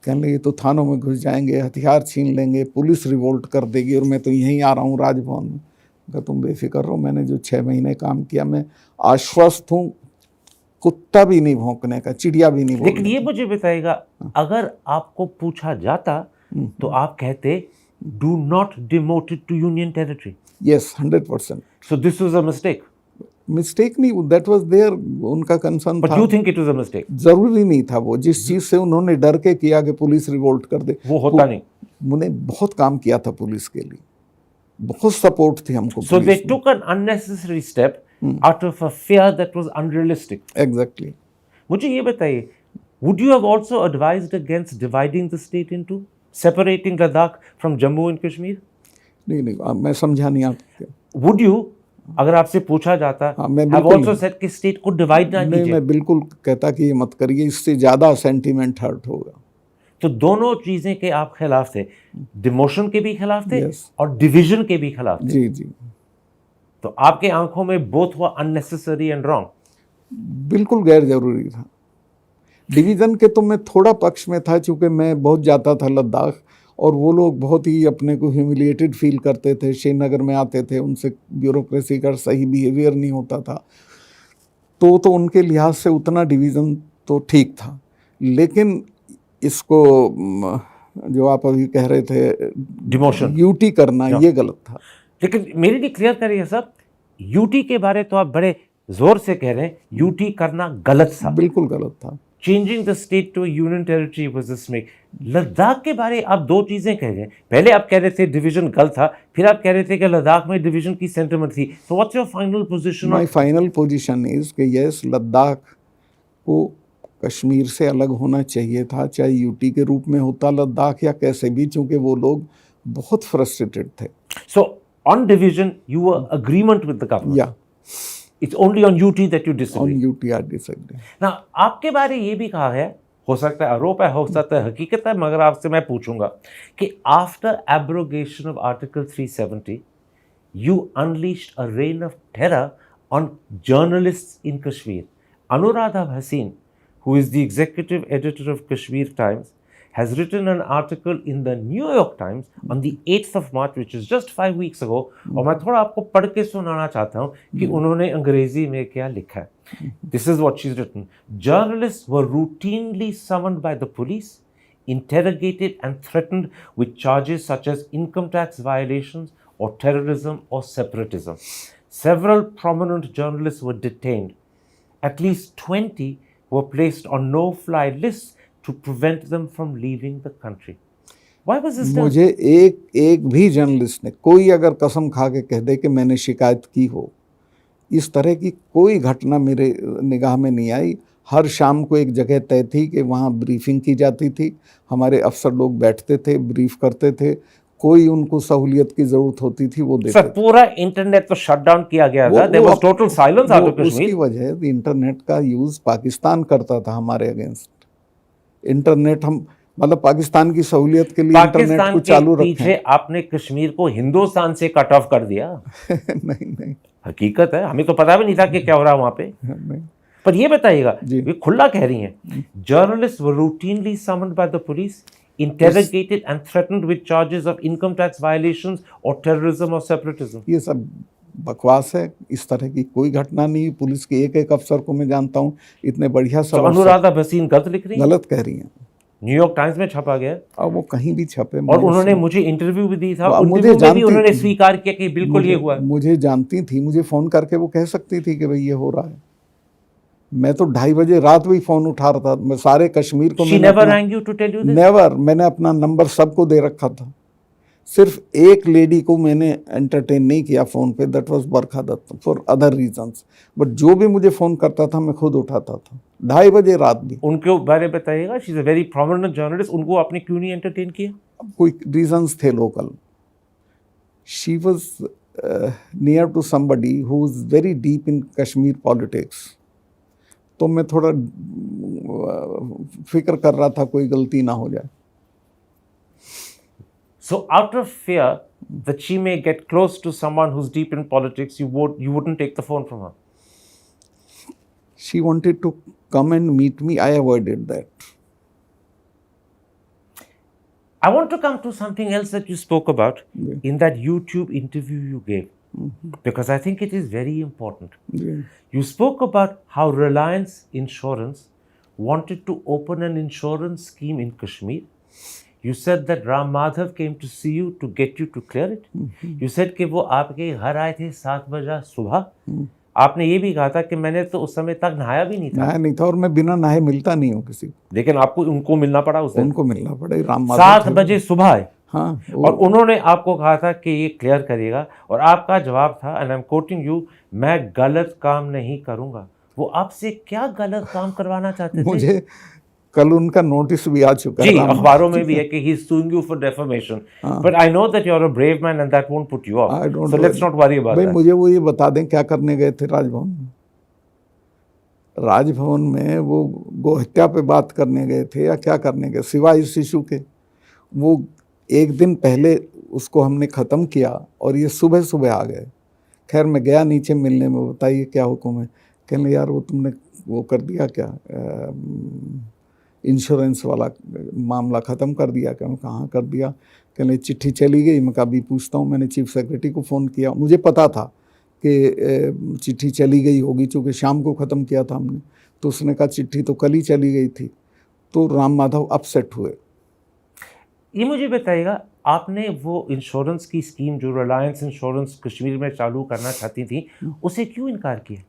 S2: कहने लगे ये तो थानों में घुस जाएंगे, हथियार छीन लेंगे, पुलिस रिवोल्ट कर देगी, और मैं तो यहीं आ रहा हूँ राजभवन में। कहा तुम बेफिक्र रहो, मैंने जो 6 महीने काम किया, मैं आश्वस्त हूँ, कुत्ता भी नहीं भौंकने का, चिड़िया भी नहीं भौंकने।
S1: लेकिन ये मुझे बताइएगा, अगर आपको पूछा जाता तो आप कहते do not demote it to union territory?
S2: Yes, 100%।
S1: So this was a mistake?
S2: Mistake नहीं, दैट वाज देयर, उनका कंसर्न था।
S1: But you think it was a mistake?
S2: जरूरी नहीं था। वो जिस चीज से उन्होंने डर के किया कि पुलिस रिवोल्ट कर दे,
S1: वो होता नहीं।
S2: उन्होंने बहुत काम किया था पुलिस के लिए, बहुत सपोर्ट थी हमको।
S1: So they took an unnecessary step out of a fear that was unrealistic.
S2: Exactly.
S1: मुझे ये बताइए, would you have also advised against dividing the state into, separating Ladakh from Jammu and Kashmir?
S2: नहीं, मैं समझा नहीं आपको।
S1: Would you, अगर आपसे पूछा जाता,
S2: मैं
S1: have also said कि स्टेट को डिवाइड ना
S2: नहीं,
S1: कीजिए?
S2: मैं बिल्कुल कहता कि ये मत करिए, इससे ज़्यादा सेंटीमेंट हर्ट होगा।
S1: तो दोनों चीजें के आप खिलाफ थे, डिमोशन के भी खिलाफ थे
S2: Yes.
S1: और डिवीजन के भी खिलाफ थे।
S2: जी जी,
S1: तो आपके आंखों में बोथ हुआ अननेसेसरी एंड रॉन्ग।
S2: बिल्कुल गैर जरूरी था। डिवीज़न के तो मैं थोड़ा पक्ष में था, चूँकि मैं बहुत जाता था लद्दाख, और वो लोग बहुत ही अपने को ह्यूमिलिएटेड फील करते थे। श्रीनगर में आते थे, उनसे ब्यूरोक्रेसी का सही बिहेवियर नहीं होता था, तो उनके लिहाज से उतना डिवीज़न तो ठीक था। लेकिन इसको जो आप अभी कह रहे थे,
S1: डिमोशन,
S2: यूटी करना, ये गलत था।
S1: लेकिन मेरे लिए क्लियर करिए साहब, यूटी के बारे तो आप बड़े जोर से कह रहे हैं, यूटी करना गलत था,
S2: बिल्कुल गलत था।
S1: Changing the state to union territory was the smack. Ladakh के बारे आप दो चीजें कह रहे हैं, पहले आप कह रहे थे डिवीजन गलत था, फिर आप कह रहे थे कि लद्दाख में डिवीजन की सेंटिमेंट थी। So what's your final position?
S2: My final position is कि यस, लद्दाख को कश्मीर से अलग होना चाहिए था, चाहे यूटी के रूप में होता लद्दाख या कैसे भी, चूंकि वो लोग बहुत फ्रस्ट्रेटेड थे।
S1: So on division you were agreement with the government?
S2: या
S1: it's only on UT that you
S2: on
S1: disagree?
S2: UT I disagree.
S1: ना आपके बारे ये भी कहा है, हो सकता है आरोप है, हो सकता है हकीकत है, मगर आपसे मैं पूछूंगा कि after abrogation of article 370 you unleashed a rain of terror on journalists in Kashmir. Anuradha Bhasin, who is the executive editor of Kashmir Times, has written an article in the New York Times on the 8th of March, which is just 5 weeks ago. और मैं थोड़ा आपको पढ़ के सुनाना चाहता हूँ कि उन्होंने अंग्रेजी में क्या लिखा है. This is what she's written. Journalists were routinely summoned by the police, interrogated and threatened with charges such as income tax violations or terrorism or separatism. Several prominent journalists were detained. At least 20 were placed on no-fly lists to prevent them from leaving the country. Why was this done?
S2: मुझे एक भी journalist ने, कोई अगर कसम खा के कह दे कि मैंने शिकायत की हो, इस तरह की कोई घटना मेरे निगाह में नहीं आई. हर शाम को एक जगह तय थी कि वहाँ ब्रीफिंग की जाती थी, हमारे अफसर लोग बैठते थे, ब्रीफ करते थे, कोई उनको सहूलियत की जरूरत होती थी वो देते
S1: सर, पूरा इंटरनेट तो शट डाउन किया गया था. There was total silence out of Kashmir.
S2: उसकी वजह इंटरनेट का यूज पाकिस्तान करता था हमारे अगेंस्ट. इंटरनेट हम मतलब पाकिस्तान की सहूलियत के लिए इंटरनेट को चालू रखें.
S1: पीछे आपने कश्मीर को हिंदुस्तान से कट ऑफ कर दिया.
S2: नहीं
S1: हकीकत है, हमें तो पता भी नहीं था कि क्या हो रहा है वहां पे.
S2: नहीं.
S1: पर ये बताइएगा, वे खुला कह रही हैं, journalist were routinely summoned by the police, interrogated and threatened with charges of income tax violations or terrorism or separatism.
S2: ये सब बकवास है. इस तरह की कोई घटना नहीं. पुलिस के एक अफसर को मैं जानता हूँ, इतने बढ़िया सब.
S1: अनुराधा भसीन गलत लिख रही हैं,
S2: गलत कह रही हैं.
S1: न्यूयॉर्क टाइम्स में छपा गया
S2: और वो कहीं भी छपे.
S1: और उन्होंने मुझे इंटरव्यू भी दी था, मुझे जानती, उन्होंने स्वीकार किया कि बिल्कुल ये हुआ है.
S2: मुझे जानती थी, मुझे फोन करके वो कह सकती थी कि भाई ये हो रहा है. मैं तो 2:30 बजे रात भी फोन उठा रहा था. मैं सारे कश्मीर को नेवर मैंने अपना नंबर सबको दे रखा था. सिर्फ एक लेडी को मैंने एंटरटेन नहीं किया फोन पे, that was Barkha Dutt, for other reasons. But जो भी मुझे फोन करता था मैं खुद उठाता था, 2:30 बजे रात भी.
S1: उनके बारे में बताइएगा. She is a very prominent journalist. उनको आपने क्यों नहीं एंटरटेन किया?
S2: अब कोई रीजंस थे local. She was near to somebody who is very deep in Kashmir politics. तो मैं थोड़ा फिक्र कर रहा था कोई गलती ना हो जाए.
S1: So out of fear that she may get close to someone who's deep in politics, you wouldn't take the phone from her.
S2: She wanted to come and meet me. I avoided that.
S1: I want to come to something else that you spoke about in that YouTube interview you gave. Because I think it is very important. You spoke about how Reliance Insurance wanted to open an insurance scheme in Kashmir. You said that Ram Madhav came to see you to get you to clear it. You said कि वो आपके घर आए थे 7 बजे सुबह. आपने ये भी कहा था कि मैंने तो उस समय तक नहाया भी नहीं था. और
S2: मैं बिना नहाए मिलता नहीं हूँ किसी को.
S1: लेकिन आपको उनको मिलना पड़ा उस दिन.
S2: उनको मिलना पड़ा. राम माधव
S1: 7 बजे सुबह आए.
S2: हाँ,
S1: और उन्होंने आपको कहा था कि ये क्लियर करिएगा, और आपका जवाब था, and I am quoting you, मैं गलत काम नहीं करूंगा. वो आपसे क्या गलत काम करवाना चाहते थे?
S2: मुझे कल उनका नोटिस भी आ चुका है.
S1: जी, अखबारों में भी है कि he is suing you for defamation. But I know that you are a brave man and that won't put you off. So let's not worry about that.
S2: मुझे वो ये बता दें क्या करने गए थे राजभवन में. राजभवन में वो गोहत्या पे बात करने गए थे या क्या करने गए, सिवाय इस इशू के? वो एक दिन पहले उसको हमने ख़त्म किया और ये सुबह सुबह आ गए. खैर मैं गया नीचे मिलने में, बताइए क्या हुक्म है? कहने यार वो तुमने वो कर दिया क्या, इंश्योरेंस वाला मामला ख़त्म कर दिया क्या? मैं कहाँ कर दिया? कहने चिट्ठी चली गई. मैं कभी पूछता हूँ. मैंने चीफ सेक्रेटरी को फ़ोन किया, मुझे पता था कि चिट्ठी चली गई होगी चूँकि शाम को ख़त्म किया था हमने. तो उसने कहा चिट्ठी तो कल ही चली गई थी. तो राम माधव अपसेट हुए.
S1: ये मुझे बताइएगा, आपने वो इंश्योरेंस की स्कीम जो रिलायंस इंश्योरेंस कश्मीर में चालू करना चाहती थी, उसे क्यों इनकार किया?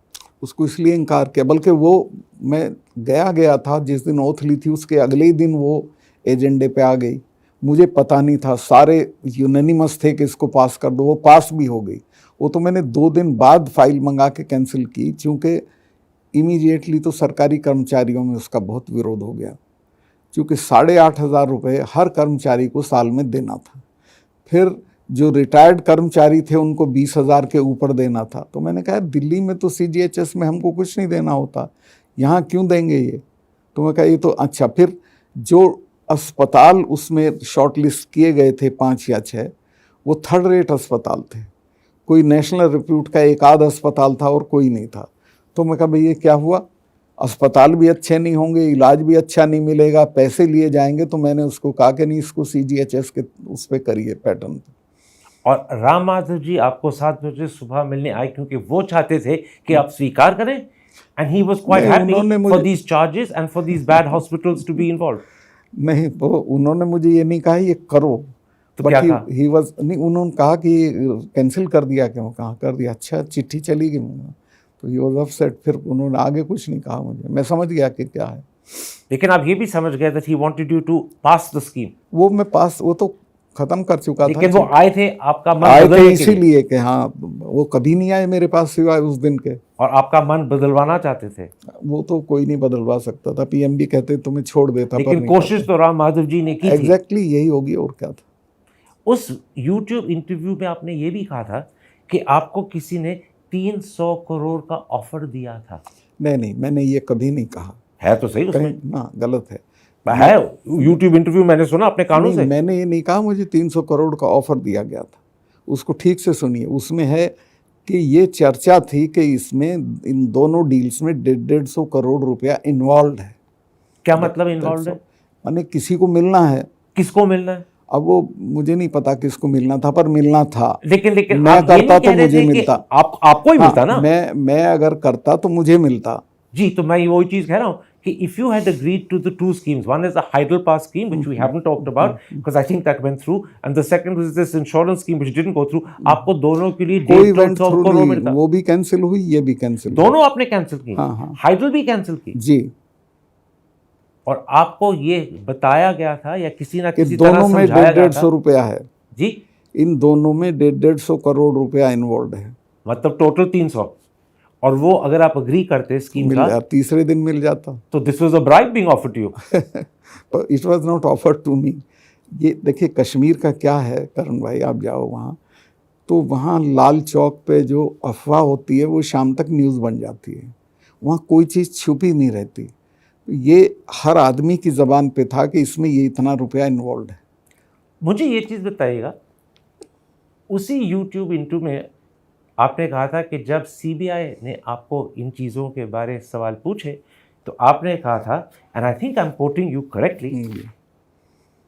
S2: उसको इसलिए इनकार किया, बल्कि वो मैं गया था जिस दिन ओथ ली थी, उसके अगले ही दिन वो एजेंडे पे आ गई. मुझे पता नहीं था, सारे यूनानिमस थे कि इसको पास कर दो. वो पास भी हो गई. वो तो मैंने 2 दिन बाद फाइल मंगा के कैंसिल की, क्योंकि इमीडिएटली तो सरकारी कर्मचारियों में उसका बहुत विरोध हो गया, क्योंकि 8,500 रुपये हर कर्मचारी को साल में देना था. फिर जो रिटायर्ड कर्मचारी थे उनको 20,000 के ऊपर देना था. तो मैंने कहा दिल्ली में तो CGHS में हमको कुछ नहीं देना होता, यहाँ क्यों देंगे ये? तो मैं कहा ये तो अच्छा. फिर जो अस्पताल उसमें शॉर्ट लिस्ट किए गए थे 5 या 6, वो 3rd रेट अस्पताल थे. कोई नेशनल रिप्यूट का एक आध अस्पताल था और कोई नहीं था. तो मैं कहा भाई ये क्या हुआ? अस्पताल भी अच्छे नहीं होंगे, इलाज भी अच्छा नहीं मिलेगा, पैसे लिए जाएंगे। तो मैंने उसको कहा कि नहीं, इसको CGHS के उस पर करिए, पैटर्न पे।
S1: और राम माधव जी आपको 7 बजे सुबह मिलने आए क्योंकि वो चाहते थे कि आप स्वीकार करें, एंड ही वाज क्वाइट
S2: नहीं, उन्होंने
S1: हैप्पी फॉर
S2: मुझे
S1: these charges and for these bad hospitals to be involve.
S2: नहीं, वो उन्होंने मुझे ये नहीं कहा ये करो,
S1: तो क्या कहा?
S2: ही वाज नहीं, उन्होंने कहा कि कैंसिल कर दिया। क्यों? कहाँ कर दिया? अच्छा, चिट्ठी चली गई। तो ही वाज अपसेट। फिर उन्होंने आगे कुछ नहीं कहा मुझे, मैं समझ गया कि क्या है।
S1: लेकिन आप ये भी समझ गए that he wanted you to pass the scheme.
S2: वो मैं पास, वो तो खत्म कर चुका था।
S1: लेकिन वो आए थे आपका मन
S2: आए थे
S1: बदलने के लिए,
S2: इसीलिए कि हाँ, वो कभी नहीं आए मेरे पास सिवाय उस दिन के।
S1: और आपका मन बदलवाना चाहते थे।
S2: वो तो कोई नहीं बदलवा सकता था। PM भी कहते तुम्हें छोड़ देता, पर
S1: लेकिन
S2: नहीं
S1: कोशिश तो राम माधव जी ने की थी।
S2: एग्जैक्टली यही होगी, और क्या था।
S1: उस YouTube इंटरव्यू में आपने ये भी कहा था कि आपको किसी ने 300 करोड़ का ऑफर दिया था।
S2: नहीं, मैंने ये कभी नहीं कहा।
S1: है तो सही उसमें,
S2: कहीं ना, गलत है।
S1: है YouTube इंटरव्यू मैंने सुना अपने कानों से।
S2: मैंने ये नहीं कहा मुझे 300 करोड़ का ऑफर दिया गया था। उसको ठीक से सुनिए। उसमें है कि ये चर्चा थी कि इसमें इन दोनों डील्स में 150 करोड़ रुपया इन्वॉल्व है।
S1: क्या मतलब इन्वॉल्व है?
S2: माने किसी को मिलना है।
S1: किसको मिलना है?
S2: अब वो मुझे नहीं पता किसको मिलना था, पर मिलना था।
S1: लेकिन
S2: मैं
S1: आप ये
S2: करता
S1: नहीं
S2: तो
S1: कह रहे
S2: मुझे
S1: थे कि
S2: मिलता।
S1: आपको ही मिलता ना।
S2: मैं अगर करता तो मुझे मिलता।
S1: जी, तो मैं वही चीज कह रहा हूं कि if you had agreed to the two schemes, one is the Hyderabad scheme which we haven't talked about because I think that went through, and the second was this insurance scheme which didn't go through. आपको दोनों के लिए
S2: कोई event
S1: 150
S2: through
S1: crore
S2: नहीं,
S1: मिलता।
S2: वो भी cancel हुई, ये भी कैंसिल।
S1: दोनों आपने कैंसिल की।
S2: हाँ।
S1: हाइडल भी कैंसिल की।
S2: जी।
S1: और आपको ये बताया गया था या किसी ना किसी
S2: दोनों
S1: तरह
S2: में
S1: समझाया गया
S2: 150
S1: था?
S2: रुपया है
S1: जी,
S2: इन दोनों में 150 करोड़ रुपया इन्वॉल्व है।
S1: मतलब टोटल 300। और वो अगर आप अग्री करते स्कीम
S2: मिल
S1: का,
S2: जाता, तीसरे दिन मिल जाता।
S1: तो this was a bribe being offered to you.
S2: पर it was not offered to me. ये देखिए कश्मीर का क्या है करण भाई, आप जाओ वहाँ तो वहाँ लाल चौक पे जो अफवाह होती है वो शाम तक न्यूज़ बन जाती है। वहाँ कोई चीज़ छुपी नहीं रहती। ये हर आदमी की ज़बान पे था कि इसमें ये इतना रुपया इन्वॉल्व है।
S1: मुझे ये चीज़ बताइएगा, उसी YouTube इंटरव्यू में आपने कहा था कि जब CBI ने आपको इन चीज़ों के बारे सवाल पूछे तो आपने कहा था, and I think I am quoting you correctly,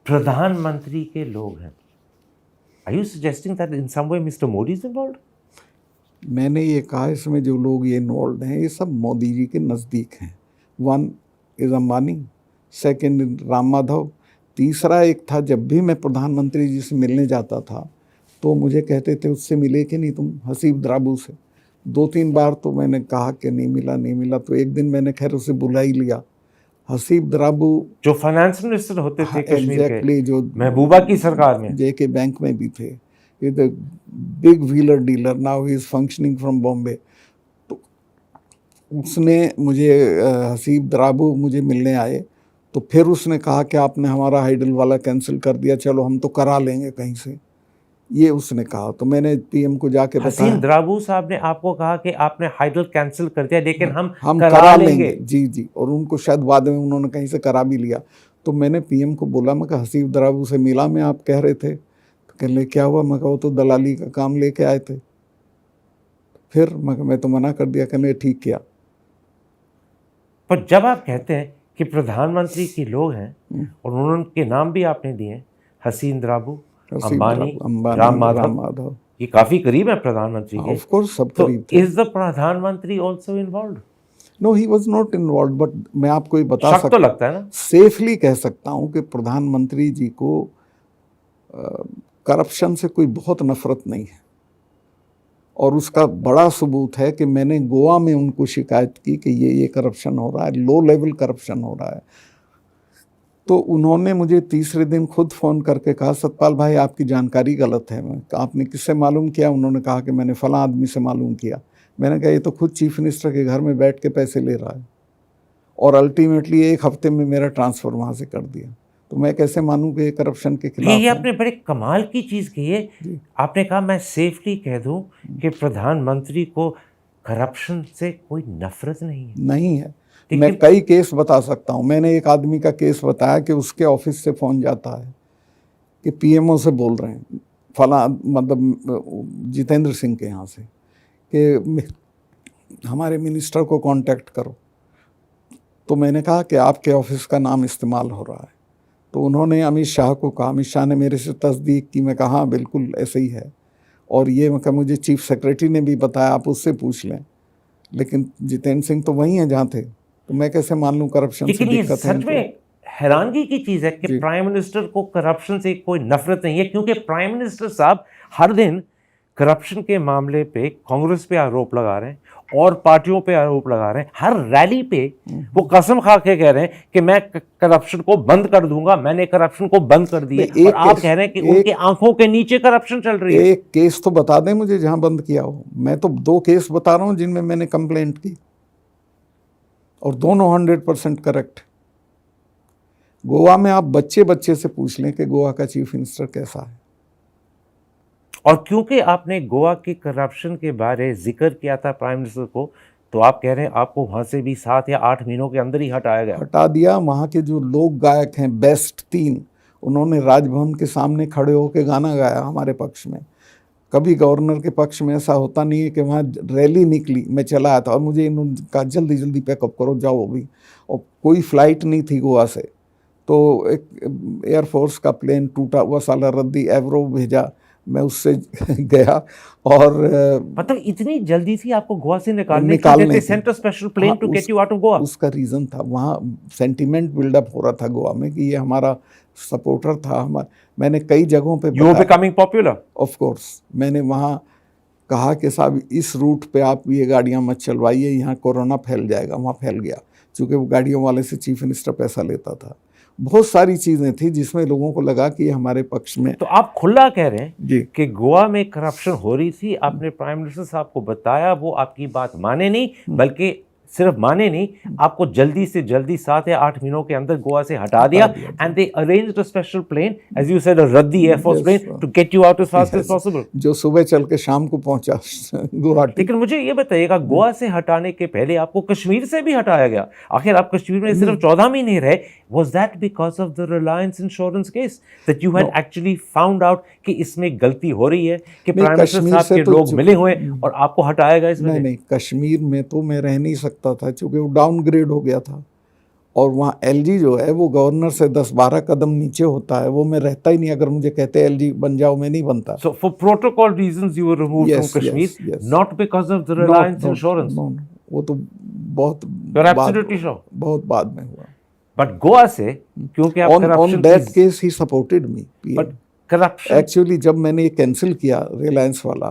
S1: प्रधानमंत्री के लोग हैं। Are you suggesting that in some way mister Modi is involved?
S2: मैंने ये कहा इसमें जो लोग ये इन्वॉल्व हैं ये सब मोदी जी के नज़दीक हैं। One is Ambani, second Ram Madhav, तीसरा एक था जब भी मैं प्रधानमंत्री जी से मिलने जाता था तो मुझे कहते थे उससे मिले कि नहीं तुम, हसीब द्राबू से। 2-3 बार तो मैंने कहा कि नहीं मिला। तो एक दिन मैंने खैर उसे बुला ही लिया। हसीब द्राबू
S1: जो फाइनेंस मिनिस्टर होते थे कश्मीर
S2: एग्जैक्टली, जो
S1: महबूबा की सरकार में,
S2: JK बैंक में भी थे। ये the big wheeler dealer, now he is functioning from Bombay. तो उसने मुझे हसीब द्राबू मुझे मिलने आए तो फिर उसने कहा कि आपने हमारा हाइडल वाला कैंसिल कर दिया, चलो हम तो करा लेंगे कहीं से, ये उसने कहा। तो मैंने PM को जाके बताया।
S1: हसीन द्राबू साहब ने आपको कहा कि आपने हाइडल कैंसिल कर दिया लेकिन हम
S2: करा लेंगे। जी। और उनको शायद बाद में उन्होंने कहीं से करा भी लिया। तो मैंने PM को बोला, मैं कहा हसीब द्राबू से मिला मैं, आप कह रहे थे। तो कहने क्या हुआ? मैं कहा वो तो दलाली का काम लेके आए थे। फिर मैं तो मना कर दिया। कहने ठीक किया।
S1: पर जब आप कहते हैं कि प्रधानमंत्री के लोग हैं और उनके नाम भी आपने दिए, हसीन द्राबू, अंबानी, राम माधव, ये काफी करीब है प्रधानमंत्री के।
S2: ऑफ कोर्स सब
S1: तो
S2: करीब थे।
S1: इज द प्रधानमंत्री also involved?
S2: No, he was not involved, but मैं आपको ये बता
S1: शक तो लगता है ना,
S2: सेफली कह सकता हूँ कि प्रधानमंत्री जी को करप्शन से कोई बहुत नफरत नहीं है। और उसका बड़ा सबूत है कि मैंने गोवा में उनको शिकायत की कि ये करप्शन हो रहा है, लो लेवल करप्शन हो रहा है। तो उन्होंने मुझे तीसरे दिन खुद फ़ोन करके कहा, सतपाल भाई आपकी जानकारी गलत है। मैं आपने किससे मालूम किया? उन्होंने कहा कि मैंने फलां आदमी से मालूम किया। मैंने कहा ये तो खुद चीफ मिनिस्टर के घर में बैठ के पैसे ले रहा है और अल्टीमेटली 1 हफ्ते में मेरा ट्रांसफ़र वहाँ से कर दिया। तो मैं कैसे मानूं कि ये करप्शन के खिलाफ
S1: ये आपने बड़े कमाल की चीज़ कही है। आपने कहा मैं सेफली कह दूं कि प्रधानमंत्री को करप्शन से कोई नफरत नहीं है।
S2: मैं कई केस बता सकता हूँ। मैंने एक आदमी का केस बताया कि उसके ऑफिस से फ़ोन जाता है कि PMO से बोल रहे हैं, फला मतलब जितेंद्र सिंह के यहाँ से, कि हमारे मिनिस्टर को कांटेक्ट करो। तो मैंने कहा कि आपके ऑफिस का नाम इस्तेमाल हो रहा है। तो उन्होंने अमित शाह को कहा, अमित शाह ने मेरे से तस्दीक की। मैं कहा हाँ बिल्कुल ऐसे ही है, और ये मैं कहा मुझे चीफ सेक्रेटरी ने भी बताया, आप उससे पूछ लें। लेकिन जितेंद्र सिंह तो वही हैं जहाँ थे, तो मैं कैसे मान लूँ करप्शन से
S1: लेकिन ये
S2: दिक्कत है
S1: सच
S2: इनको।
S1: में हैरानगी की चीज है कि
S2: जी।
S1: प्राइम मिनिस्टर को करप्शन से कोई नफरत नहीं है, क्योंकि प्राइम मिनिस्टर साहब हर दिन करप्शन के मामले पे कांग्रेस पे आरोप लगा रहे हैं और पार्टियों पे आरोप लगा रहे हैं। हर रैली पे वो कसम खा के कह रहे हैं कि मैं करप्शन को बंद कर दूंगा, मैंने करप्शन को बंद कर दिया।
S2: नहीं,
S1: और आप कह रहे हैं कि उनकी आंखों के नीचे करप्शन चल रही है।
S2: एक केस तो बता दें मुझे जहां बंद किया हो। मैं तो 2 केस बता रहा हूं जिनमें मैंने कंप्लेंट की, और दोनों 100% करेक्ट। गोवा में आप बच्चे बच्चे से पूछ लें कि गोवा का चीफ मिनिस्टर कैसा है।
S1: और क्योंकि आपने गोवा की करप्शन के बारे जिक्र किया था प्राइम मिनिस्टर को, तो आप कह रहे हैं आपको वहां से भी 7 या 8 महीनों के अंदर ही हटाया गया।
S2: हटा दिया। वहाँ के जो लोक गायक हैं बेस्ट 3, उन्होंने राजभवन के सामने खड़े होकर गाना गाया हमारे पक्ष में। कभी गवर्नर के पक्ष में ऐसा होता नहीं है कि वहाँ रैली निकली, मैं चला आया था और मुझे इन्होंने कहा जल्दी जल्दी पैकअप करो जाओ अभी, और कोई फ्लाइट नहीं थी गोवा से। तो एक एयरफोर्स का प्लेन टूटा हुआ साला रद्दी एवरो भेजा, मैं उससे गया, और
S1: मतलब इतनी जल्दी थी आपको गोवा से निकालने
S2: की
S1: sent a special plane to get you out of Goa.
S2: उसका रीज़न था, वहाँ सेंटिमेंट बिल्डअप हो रहा था गोवा में कि ये हमारा सपोर्टर था। मैंने कई जगहों पे
S1: you are becoming popular.
S2: Of course मैंने वहाँ कहा कि साहब इस रूट पे आप ये गाड़ियाँ मत चलवाइए, यहाँ कोरोना फैल जाएगा। वहाँ फैल गया, क्योंकि वो गाड़ियों वाले से चीफ मिनिस्टर पैसा लेता था। बहुत सारी चीज़ें थी जिसमें लोगों को लगा कि ये हमारे पक्ष में।
S1: तो आप खुला कह रहे हैं
S2: जी
S1: कि गोवा में करप्शन हो रही थी, आपने प्राइम मिनिस्टर साहब को बताया, वो आपकी बात माने नहीं, बल्कि सिर्फ माने नहीं, आपको जल्दी से जल्दी 7 या 8 महीनों के अंदर गोवा से हटा दिया। And they arranged a special plane, as you said, a रद्दी air force plane to get you out as fast as possible,
S2: जो सुबह चल के शाम को पहुंचा गुवाहाटी।
S1: लेकिन मुझे ये बताइएगा, गोवा से हटाने के पहले आपको कश्मीर से भी हटाया गया। आखिर आप कश्मीर में सिर्फ 14 महीने रहे। Was that because of the Reliance Insurance case that you had actually found out कि इसमें गलती हो रही है, कि प्राइम मिनिस्टर साहब के लोग मिले हुए और आपको हटाया गया इस वजह?
S2: नहीं, कश्मीर में तो मैं रह नहीं सकता था, क्योंकि वो डाउनग्रेड हो गया था। और वहाँ एलजी जो है वो गवर्नर से 10-12 कदम नीचे होता है, वो मैं रहता ही नहीं। अगर मुझे कहते एलजी बन जाओ, मैं नहीं बनता।
S1: So for protocol reasons you were removed from Kashmir, not because of the Reliance Insurance.
S2: वो तो बहुत
S1: You're absolutely sure.
S2: बहुत बाद में हुआ।
S1: But गोवा से, क्योंकि आप
S2: on that case he supported me.
S1: But corruption
S2: actually जब मैंने ये कैंसिल किया रिलायंस वाला,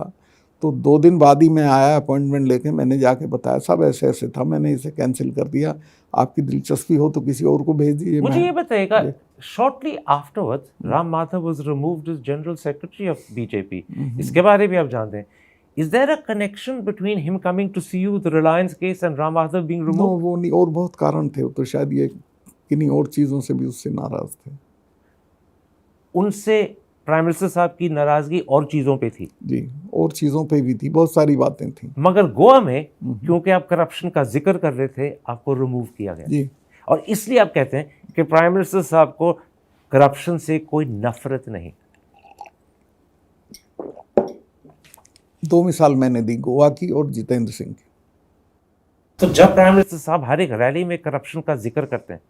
S2: तो 2 दिन बाद ही मैं आया अपॉइंटमेंट लेके। मैंने जाके बताया साहब ऐसे ऐसे था, मैंने इसे कैंसिल कर दिया, आपकी दिलचस्पी हो तो किसी और को भेज दीजिए।
S1: मुझे ये बताइएगा, shortly afterwards Ram Madhav was removed as general secretary of BJP. इसके बारे में आप जानते हैं? Is there a connection between him coming to see you the Reliance case and Ram Madhav being removed?
S2: वो नहीं, और बहुत कारण थे, तो शायद ये किन्हीं और चीज़ों से भी उससे नाराज थे।
S1: उनसे प्राइम मिनिस्टर साहब की नाराजगी और चीज़ों पे थी? जी,
S2: और चीज़ों पे भी थी, बहुत सारी बातें थी।
S1: मगर गोवा में क्योंकि आप करप्शन का जिक्र कर रहे थे, आपको रिमूव किया गया।
S2: जी,
S1: और इसलिए आप कहते हैं कि प्राइम मिनिस्टर साहब को करप्शन से कोई नफरत नहीं।
S2: 2 मिसाल मैंने दी, गोवा की और जितेंद्र सिंह की।
S1: तो जब प्राइम मिनिस्टर साहब हर एक रैली में करप्शन का जिक्र करते हैं,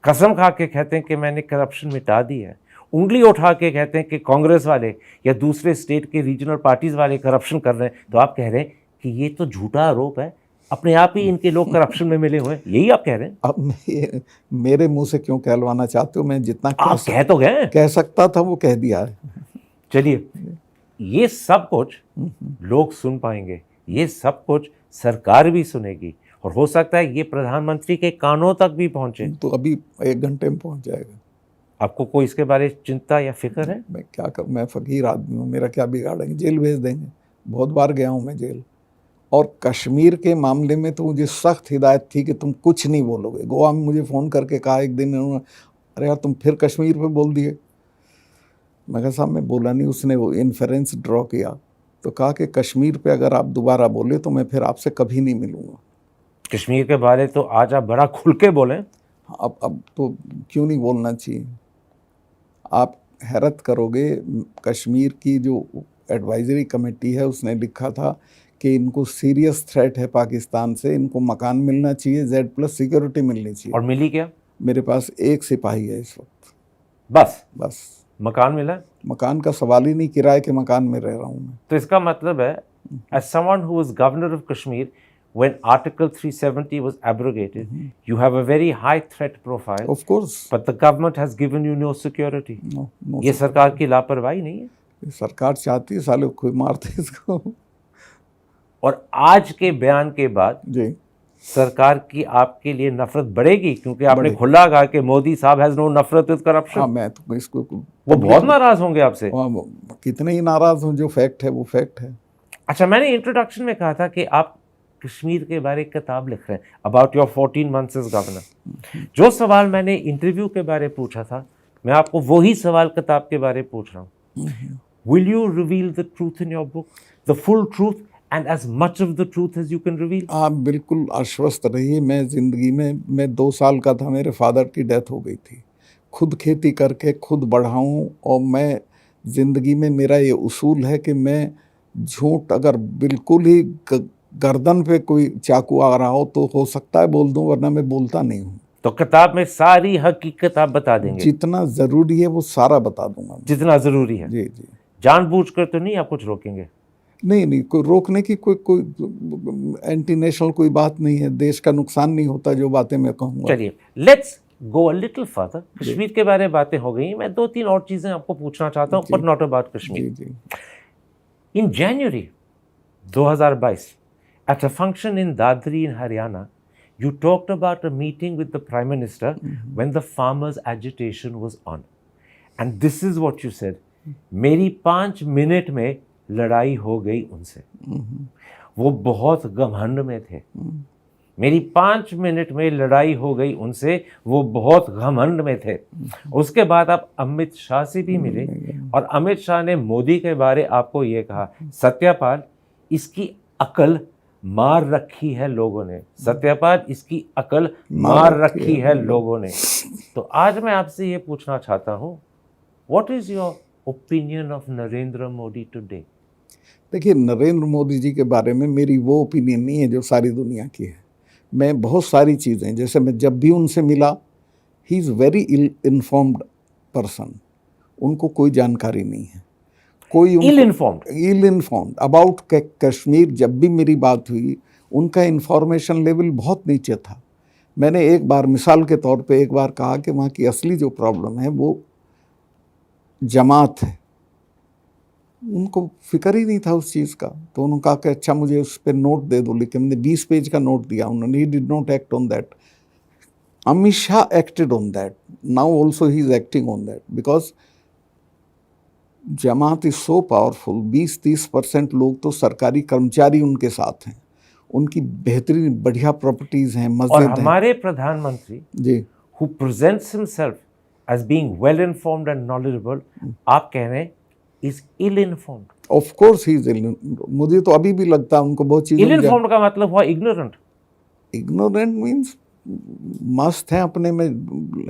S1: कसम खा के कहते हैं कि मैंने करप्शन मिटा दी है, उंगली उठा के कहते हैं कि कांग्रेस वाले या दूसरे स्टेट के रीजनल पार्टीज वाले करप्शन कर रहे हैं, तो आप कह रहे हैं कि ये तो झूठा आरोप है, अपने आप ही इनके लोग करप्शन में मिले हुए हैं, यही आप कह रहे हैं?
S2: अब मेरे मुंह से क्यों कहलवाना चाहते हो? मैं जितना
S1: कह तो गए,
S2: कह सकता था वो कह दिया है।
S1: चलिए, ये सब कुछ लोग सुन पाएंगे, ये सब कुछ सरकार भी सुनेगी, और हो सकता है ये प्रधानमंत्री के कानों तक भी पहुंचे।
S2: तो अभी 1 घंटे में पहुंच जाएगा।
S1: आपको कोई इसके बारे में चिंता या फिक्र है?
S2: मैं क्या करूं, मैं फकीर आदमी हूँ, मेरा क्या बिगाड़ेंगे? जेल भेज देंगे। बहुत बार गया हूँ मैं जेल। और कश्मीर के मामले में तो मुझे सख्त हिदायत थी कि तुम कुछ नहीं बोलोगे। गोवा में मुझे फ़ोन करके कहा एक दिन उन्होंने, अरे यार तुम फिर कश्मीर पे बोल दिए। मैं कहा साहब मैं बोला नहीं। उसने वो इन्फरेंस ड्रॉ किया, तो कहा कि कश्मीर पे अगर आप दोबारा बोले तो मैं फिर आपसे कभी नहीं मिलूँगा।
S1: कश्मीर के बारे तो आज आप बड़ा खुल के बोलें।
S2: अब तो क्यों नहीं बोलना चाहिए? आप हैरत करोगे, कश्मीर की जो एडवाइजरी कमेटी है उसने लिखा था कि इनको सीरियस थ्रेट है पाकिस्तान से, इनको मकान मिलना चाहिए, Z+ सिक्योरिटी मिलनी चाहिए।
S1: और मिली क्या?
S2: मेरे पास एक सिपाही है इस वक्त,
S1: बस
S2: बस।
S1: मकान मिला?
S2: मकान का सवाल ही नहीं, किराए के मकान में रह रहा हूँ मैं।
S1: तो इसका मतलब है, as someone who was governor of Kashmir when Article 370 was abrogated, you have a very high threat profile,
S2: of course,
S1: but the government has given you no security.
S2: No
S1: ये सरकार की लापरवाही नहीं है?
S2: सरकार चाहती है साले कोई मारते इसको।
S1: और आज के बयान के बाद
S2: जी,
S1: सरकार की आपके लिए नफरत बढ़ेगी, क्योंकि आपने
S2: बढ़ेगी।
S1: खुला कहा कि मोदी साहब हैज नो नफरत विद
S2: हाँ,
S1: करप्शन।
S2: मैं तो इसको
S1: वो बहुत नाराज होंगे आपसे।
S2: कितने ही नाराज हूँ, जो फैक्ट है वो फैक्ट है।
S1: अच्छा, मैंने इंट्रोडक्शन में कहा था कि आप कश्मीर के बारे किताब लिख रहे हैं, about your 14 months as governor. जो सवाल मैंने इंटरव्यू के बारे पूछा था, मैं आपको वही सवाल किताब के बारे पूछ रहा हूँ। Will you reveal the truth in your book, the full truth and as much of the truth as you can reveal?
S2: आप बिल्कुल आश्वस्त रहिए, मैं ज़िंदगी में, मैं 2 साल का था, मेरे फादर की डेथ हो गई थी। खुद खेती करके खुद बढ़ाऊँ, और मैं ज़िंदगी में, मेरा ये उसूल है कि मैं झूठ अगर बिल्कुल ही गर्दन पे कोई चाकू आ रहा हो तो हो सकता है बोल दूं, वरना मैं बोलता नहीं हूँ।
S1: तो किताब में सारी हकीकत आप बता देंगे?
S2: जितना ज़रूरी है वो सारा बता दूंगा।
S1: जितना ज़रूरी है?
S2: जी जी।
S1: जानबूझकर तो नहीं आप कुछ रोकेंगे?
S2: नहीं, कोई रोकने की कोई एंटी नेशनल कोई बात नहीं है। देश का नुकसान नहीं होता जो बातें मैं कहूँगा।
S1: चलिए, let's go a little further. Kashmir के बारे में बातें हो गई, मैं 2-3 और चीज़ें आपको पूछना चाहता हूँ, बट नॉट अबाउट कश्मीर।
S2: जी जी।
S1: In January 2022, at a function in Dadri in Haryana, you talked about a meeting with the Prime Minister when the farmers' agitation was on. And this is what you said. मेरी 5 minute में लड़ाई हो गई उनसे। वो बहुत घमंड में थे। मेरी 5 मिनट में लड़ाई हो गई उनसे, वो बहुत घमंड में थे। उसके बाद आप अमित शाह से भी मिले, और अमित शाह ने मोदी के बारे आपको ये कहा, सत्यपाल इसकी अकल मार रखी है लोगों ने, सत्यपाल इसकी अकल मार रखी है लोगों ने। तो आज मैं आपसे ये पूछना चाहता हूँ, what is your opinion of Narendra Modi today?
S2: देखिए, नरेंद्र मोदी जी के बारे में मेरी वो ओपिनियन नहीं है जो सारी दुनिया की है। मैं बहुत सारी चीज़ें, जैसे मैं जब भी उनसे मिला, he is very ill person. उनको कोई जानकारी नहीं है, कोई
S1: इल इन्फॉर्म्ड
S2: अबाउट कश्मीर। जब भी मेरी बात हुई, उनका इंफॉर्मेशन लेवल बहुत नीचे था। मैंने एक बार मिसाल के तौर पे एक बार कहा कि वहाँ की असली जो प्रॉब्लम है वो जमात है। उनको फिक्र ही नहीं था उस चीज़ का। तो उन्होंने कहा कि अच्छा मुझे उस पर नोट दे दो, लेकिन मैंने 20 पेज का नोट दिया उन्होंने। He did not act on that. Amit Shah acted on that, now also he is acting on that, because Jamaat is so powerful. 20-30% लोग तो सरकारी कर्मचारी उनके साथ हैं, उनकी बेहतरीन बढ़िया प्रॉपर्टीज हैं, मस्जिद
S1: और
S2: हैं।
S1: हमारे प्रधानमंत्री
S2: जी,
S1: who presents himself as being well informed and knowledgeable, आप कह रहे हैं is ill informed?
S2: Of course he is. मुझे तो अभी भी लगता है उनको बहुत चीज़ें।
S1: ill informed का मतलब हुआ ignorant।
S2: इग्नोरेंट मीन्स मस्त है अपने में,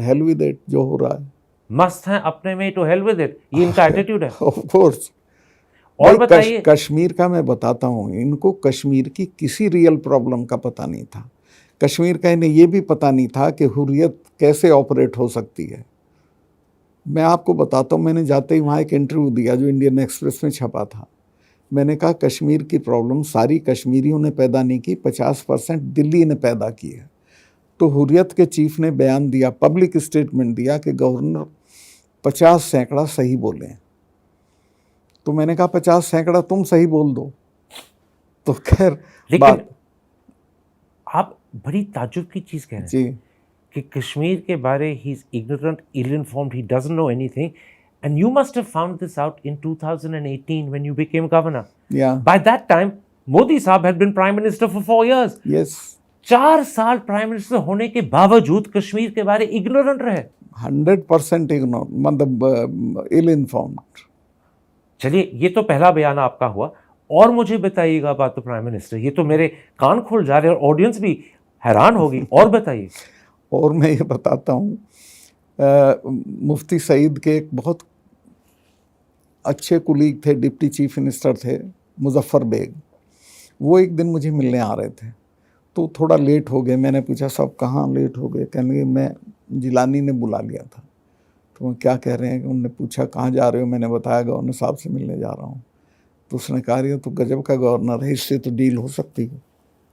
S2: हेल विद इट जो हो रहा है।
S1: मस्त हैं अपने में, तो हेल विद इट, ये इनका एटीट्यूड है।
S2: Of course.
S1: और बताइए,
S2: कश्मीर का मैं बताता हूँ, इनको कश्मीर की किसी रियल प्रॉब्लम का पता नहीं था। कश्मीर का इन्हें ये भी पता नहीं था कि हुर्रियत कैसे ऑपरेट हो सकती है। मैं आपको बताता हूँ, मैंने जाते ही वहाँ एक इंटरव्यू दिया जो इंडियन एक्सप्रेस में छपा था। मैंने कहा कश्मीर की प्रॉब्लम सारी कश्मीरियों ने पैदा नहीं की, 50% दिल्ली ने पैदा की है। तो हुर्रियत के चीफ ने बयान दिया, पब्लिक स्टेटमेंट दिया कि गवर्नर 50 सैकड़ा सही बोले। तो मैंने कहा 50 सैकड़ा तुम सही बोल दो। तो खैर,
S1: लेकिन आप बड़ी ताज्जुब की चीज़ कह रहे हैं
S2: जी
S1: कि कश्मीर के बारे he is ignorant, ill informed, he doesn't know anything, and you must have found this out in 2018 when you became governor.
S2: Yeah.
S1: By that time, Modi साहब had been prime minister for 4 years.
S2: Yes.
S1: 4 साल prime minister होने के बावजूद कश्मीर के बारे ignorant रहे।
S2: 100% ignore, मतलब इल informed.
S1: चलिए, ये तो पहला बयान आपका हुआ, और मुझे बताइएगा बात तो प्राइम मिनिस्टर, ये तो मेरे कान खुल जा रहे हैं और ऑडियंस भी हैरान होगी। और बताइए।
S2: और मैं ये बताता हूँ, मुफ्ती सईद के एक बहुत अच्छे कुलीग थे, डिप्टी चीफ मिनिस्टर थे, मुजफ्फर बेग। वो एक दिन मुझे मिलने आ रहे थे, तो थोड़ा लेट हो गए। मैंने पूछा साहब कहाँ लेट हो गए? कहने लगे मैं जिलानी ने बुला लिया था। तो वो क्या कह रहे हैं? उन्होंने पूछा कहाँ जा रहे हो? मैंने बताया गवर्नर साहब से मिलने जा रहा हूँ। तो उसने कहा ये तो गजब का गवर्नर है, इससे तो डील हो सकती है।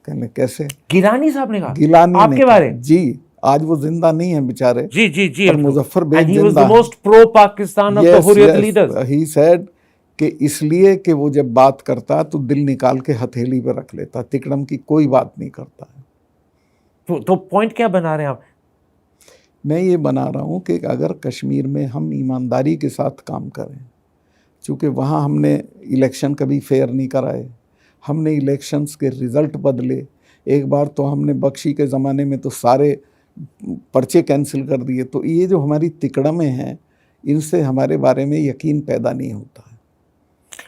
S2: कहने कैसे?
S1: गिलानी साहब ने कहा
S2: गिलानी ने
S1: आपके
S2: कहा,
S1: बारे?
S2: जी, आज वो जिंदा नहीं है बेचारे,
S1: जी जी जी,
S2: पर Muzaffar Baig
S1: and he was
S2: जिंदा
S1: the most pro Pakistan of the Hurriyat leaders.
S2: He said कि इसलिए कि वो जब बात करता तो दिल निकाल के हथेली पे रख लेता, तिकड़म की कोई बात नहीं करता है।
S1: तो पॉइंट क्या बना रहे हैं आप?
S2: मैं ये बना रहा हूँ कि अगर कश्मीर में हम ईमानदारी के साथ काम करें, चूँकि वहाँ हमने इलेक्शन कभी फेयर नहीं कराए, हमने इलेक्शंस के रिज़ल्ट बदले। एक बार तो हमने बख्शी के ज़माने में तो सारे पर्चे कैंसिल कर दिए। तो ये जो हमारी तिकड़में हैं, इनसे हमारे बारे में यकीन पैदा नहीं होता है।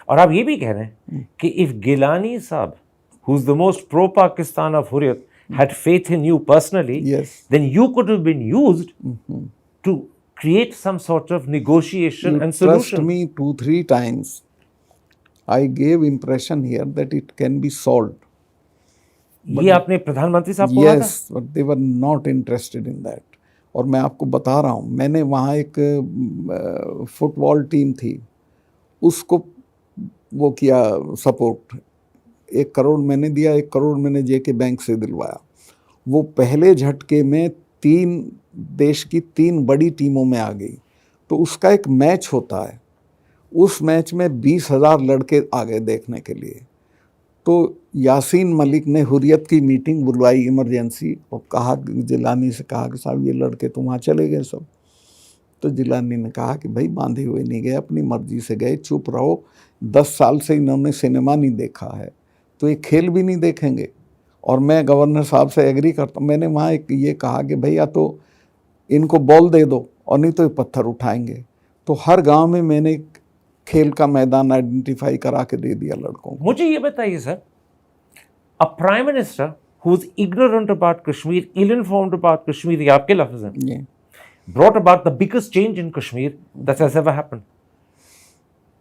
S1: और आप ये भी कह रहे हैं कि इफ़ गिलानी साहब, who is the most pro Pakistan of Hurriyat, had faith in you personally,
S2: Yes.
S1: then you could have been used to create some sort of negotiation and solution.
S2: Trust me, 2-3 times I gave impression here that it can be solved.
S1: ये आपने प्रधानमंत्री साहब को कहा था?
S2: Yes, but they were not interested in that. और मैं आपको बता रहा हूँ, मैंने वहाँ एक फुटबॉल टीम थी, उसको वो किया सपोर्ट। 1 करोड़ मैंने दिया, 1 करोड़ मैंने जेके बैंक से दिलवाया। वो पहले झटके में 3 देश की 3 बड़ी टीमों में आ गई। तो उसका एक मैच होता है, उस मैच में 20,000 लड़के आ गए देखने के लिए। तो यासीन मलिक ने हुर्रियत की मीटिंग बुलवाई इमरजेंसी, और कहा, जिलानी से कहा कि साहब ये लड़के तो वहाँ चले गए सब। तो जिलानी ने कहा कि भाई बांधे हुए नहीं गए, अपनी मर्जी से गए, चुप रहो। 10 साल से इन्होंने सिनेमा नहीं देखा है, तो ये खेल भी नहीं देखेंगे। और मैं गवर्नर साहब से एग्री करता हूँ। मैंने वहाँ एक ये कहा कि भैया तो इनको बॉल दे दो, और नहीं तो ये पत्थर उठाएंगे। तो हर गांव में मैंने खेल का मैदान आइडेंटिफाई करा के दे दिया लड़कों को।
S1: मुझे ये बताइए sir, a prime minister who is ignorant about Kashmir, ill informed about Kashmir, ये आपके लफ्ज हैं, brought about the biggest change in Kashmir that has ever happened.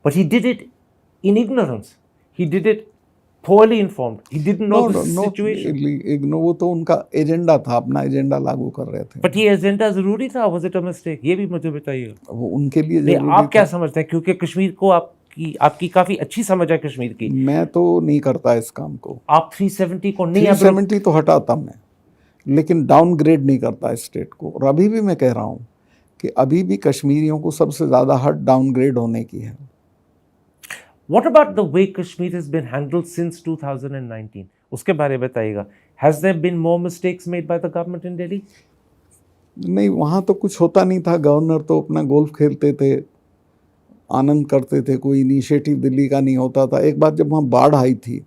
S1: But he did it in ignorance. He did it poorly informed. He didn't know the situation.
S2: वो तो उनका agenda था, अपना agenda लागू कर रहे थे।
S1: But ये एजेंडा जरूरी था? Was it a mistake? ये भी मुझे बताइए।
S2: वो उनके लिए
S1: नहीं,
S2: जरूरी
S1: आप क्या
S2: था।
S1: समझते हैं? क्योंकि कश्मीर को आपकी काफी अच्छी समझ है कश्मीर की।
S2: मैं तो नहीं करता इस काम को।
S1: आप 370 को नहीं,
S2: 370 तो हटाता मैं, लेकिन डाउनग्रेड नहीं करता स्टेट को। और अभी भी मैं कह रहा हूँ कि अभी भी कश्मीरियों को सबसे ज़्यादा हद डाउनग्रेड होने की है।
S1: What about the way Kashmir has been handled since 2019? उसके बारे में बताइएगा। Has there been more mistakes made by the government in Delhi?
S2: नहीं, वहाँ तो कुछ होता नहीं था। गवर्नर तो अपना गोल्फ खेलते थे, आनंद करते थे, कोई इनिशिएटिव दिल्ली का नहीं होता था। एक बार जब वहाँ बाढ़ आई थी,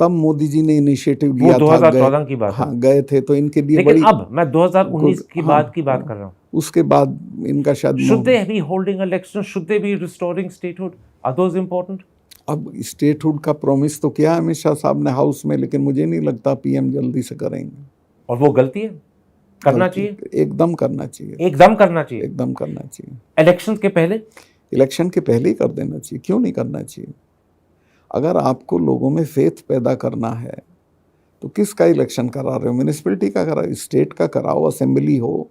S2: तब मोदी जी ने इनिशिएटिव लिया था।
S1: 2014 की बात है।
S2: हाँ, गए थे, तो इनके लिए
S1: लेकिन
S2: बड़ी।
S1: अब मैं 2019 की बात कर रहा हूँ।
S2: उसके बाद इनका शायद
S1: Should they be holding elections? Should they be restoring statehood? Are those important?
S2: अब स्टेटहुड का प्रॉमिस तो किया अमित शाह साहब ने हाउस में, लेकिन मुझे नहीं लगता पीएम जल्दी से करेंगे।
S1: और वो गलती है? करना चाहिए?
S2: एकदम करना चाहिए।
S1: एकदम करना चाहिए?
S2: एकदम करना चाहिए।
S1: इलेक्शन के पहले?
S2: इलेक्शन के पहले ही कर देना चाहिए। क्यों नहीं करना चाहिए? अगर आपको लोगों में फेथ पैदा करना है तो किसका इलेक्शन करा रहे हो? म्यूनिसिपैलिटी का कराओ, स्टेट का कराओ, असेंबली हो।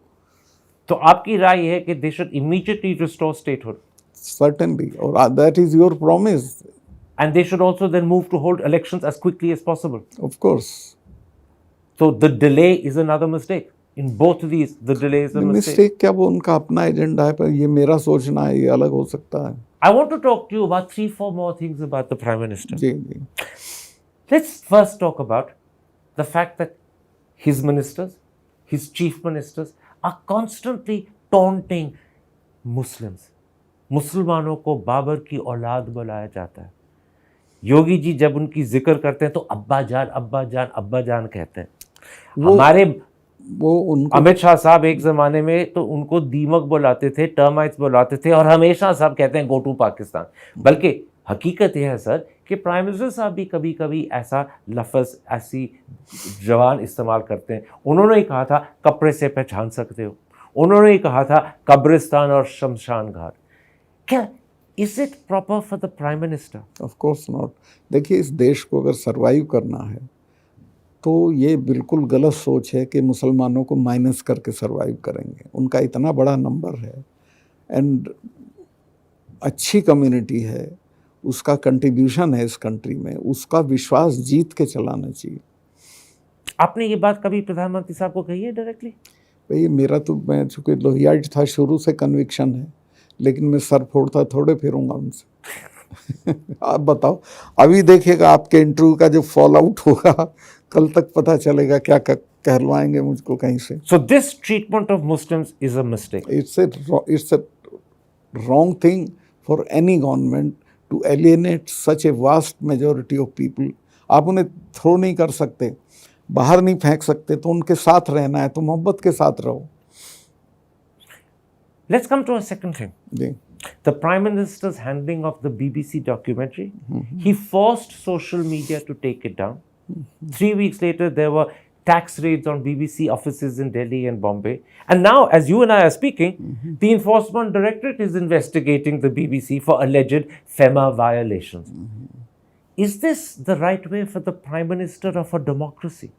S1: तो आपकी राय है कि they should immediately restore statehood?
S2: Certainly, or that is your promise.
S1: And they should also then move to hold elections as quickly as possible.
S2: Of course.
S1: So the delay is another mistake. In both of these, the delay is a mistake.
S2: Mistake क्या, वो उनका अपना agenda है, पर ये मेरा सोचना है, ये अलग हो सकता है।
S1: I want to talk to you about 3-4 more things about the Prime Minister.
S2: Ji ji.
S1: Let's first talk about the fact that his ministers, his chief ministers, are constantly taunting Muslims. मुसलमानों को बाबर की औलाद बुलाया जाता है। योगी जी जब उनकी जिक्र करते हैं तो अब्बा जान अब्बा जान अब्बा जान कहते हैं। हमारे अमित शाह साहब एक ज़माने में तो उनको दीमक बुलाते थे, टर्माइट्स बुलाते थे, और हमेशा साहब कहते हैं गो टू पाकिस्तान। बल्कि हकीकत यह है सर कि प्राइम मिनिस्टर साहब भी कभी कभी ऐसा लफ्ज़, ऐसी जवान इस्तेमाल करते हैं। उन्होंने ही कहा था कपड़े से पहचान सकते हो, उन्होंने ही कहा था कब्रिस्तान और शमशान घाट। क्या Is it proper for the Prime Minister?
S2: Of course not. देखिए, इस देश को अगर सरवाइव करना है तो ये बिल्कुल गलत सोच है कि मुसलमानों को माइनस करके सरवाइव करेंगे। उनका इतना बड़ा नंबर है एंड अच्छी कम्युनिटी है, उसका कंट्रीब्यूशन है इस कंट्री में, उसका विश्वास जीत के चलाना चाहिए।
S1: आपने ये बात कभी प्रधानमंत्री साहब को कही है डायरेक्टली?
S2: भाई मेरा तो, मैं चूँकि लोहियाइट था, शुरू से कन्विक्शन है, लेकिन मैं सर फोड़ता थोड़े फिरूंगा उनसे। आप बताओ, अभी देखिएगा आपके इंटरव्यू का जो फॉल आउट होगा, कल तक पता चलेगा क्या कहलवाएंगे मुझको कहीं से।
S1: So this treatment of Muslims is a mistake.
S2: It's a wrong thing for any government to alienate such a vast majority of people. आप उन्हें थ्रो नहीं कर सकते, बाहर नहीं फेंक सकते, तो उनके साथ रहना है तो मोहब्बत के साथ रहो।
S1: Let's come to a second thing.
S2: Ji.
S1: The Prime Minister's handling of the BBC documentary. He forced social media to take it down. 3 weeks later, there were tax raids on BBC offices in Delhi and Bombay. And now, as you and I are speaking, the Enforcement Directorate is investigating the BBC for alleged FEMA violations. Is this the right way for the Prime Minister of a democracy?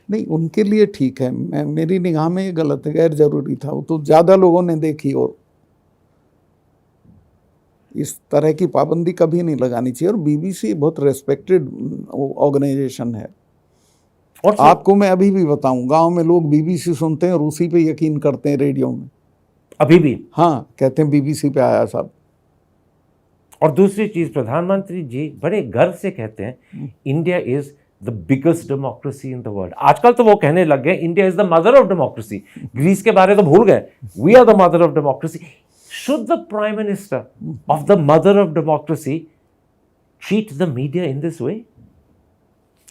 S2: नहीं, उनके लिए ठीक है, मेरी निगाह में ये गलत है, गैर जरूरी था। वो तो ज़्यादा लोगों ने देखी, और इस तरह की पाबंदी कभी नहीं लगानी चाहिए। और बीबीसी बहुत रेस्पेक्टेड ऑर्गेनाइजेशन है। और आपको मैं अभी भी बताऊं, गांव में लोग बीबीसी सुनते हैं और उसी पे यकीन करते हैं रेडियो में,
S1: अभी भी।
S2: हाँ, कहते हैं बीबीसी पे आया साहब।
S1: और दूसरी चीज, प्रधानमंत्री जी बड़े गर्व से कहते हैं India is the biggest democracy in the world. आजकल तो वो कहने लग गए India is the mother of democracy. Greece के बारे तो भूल गए, we are the mother of democracy. Should the prime minister of the mother of democracy treat the media in this way?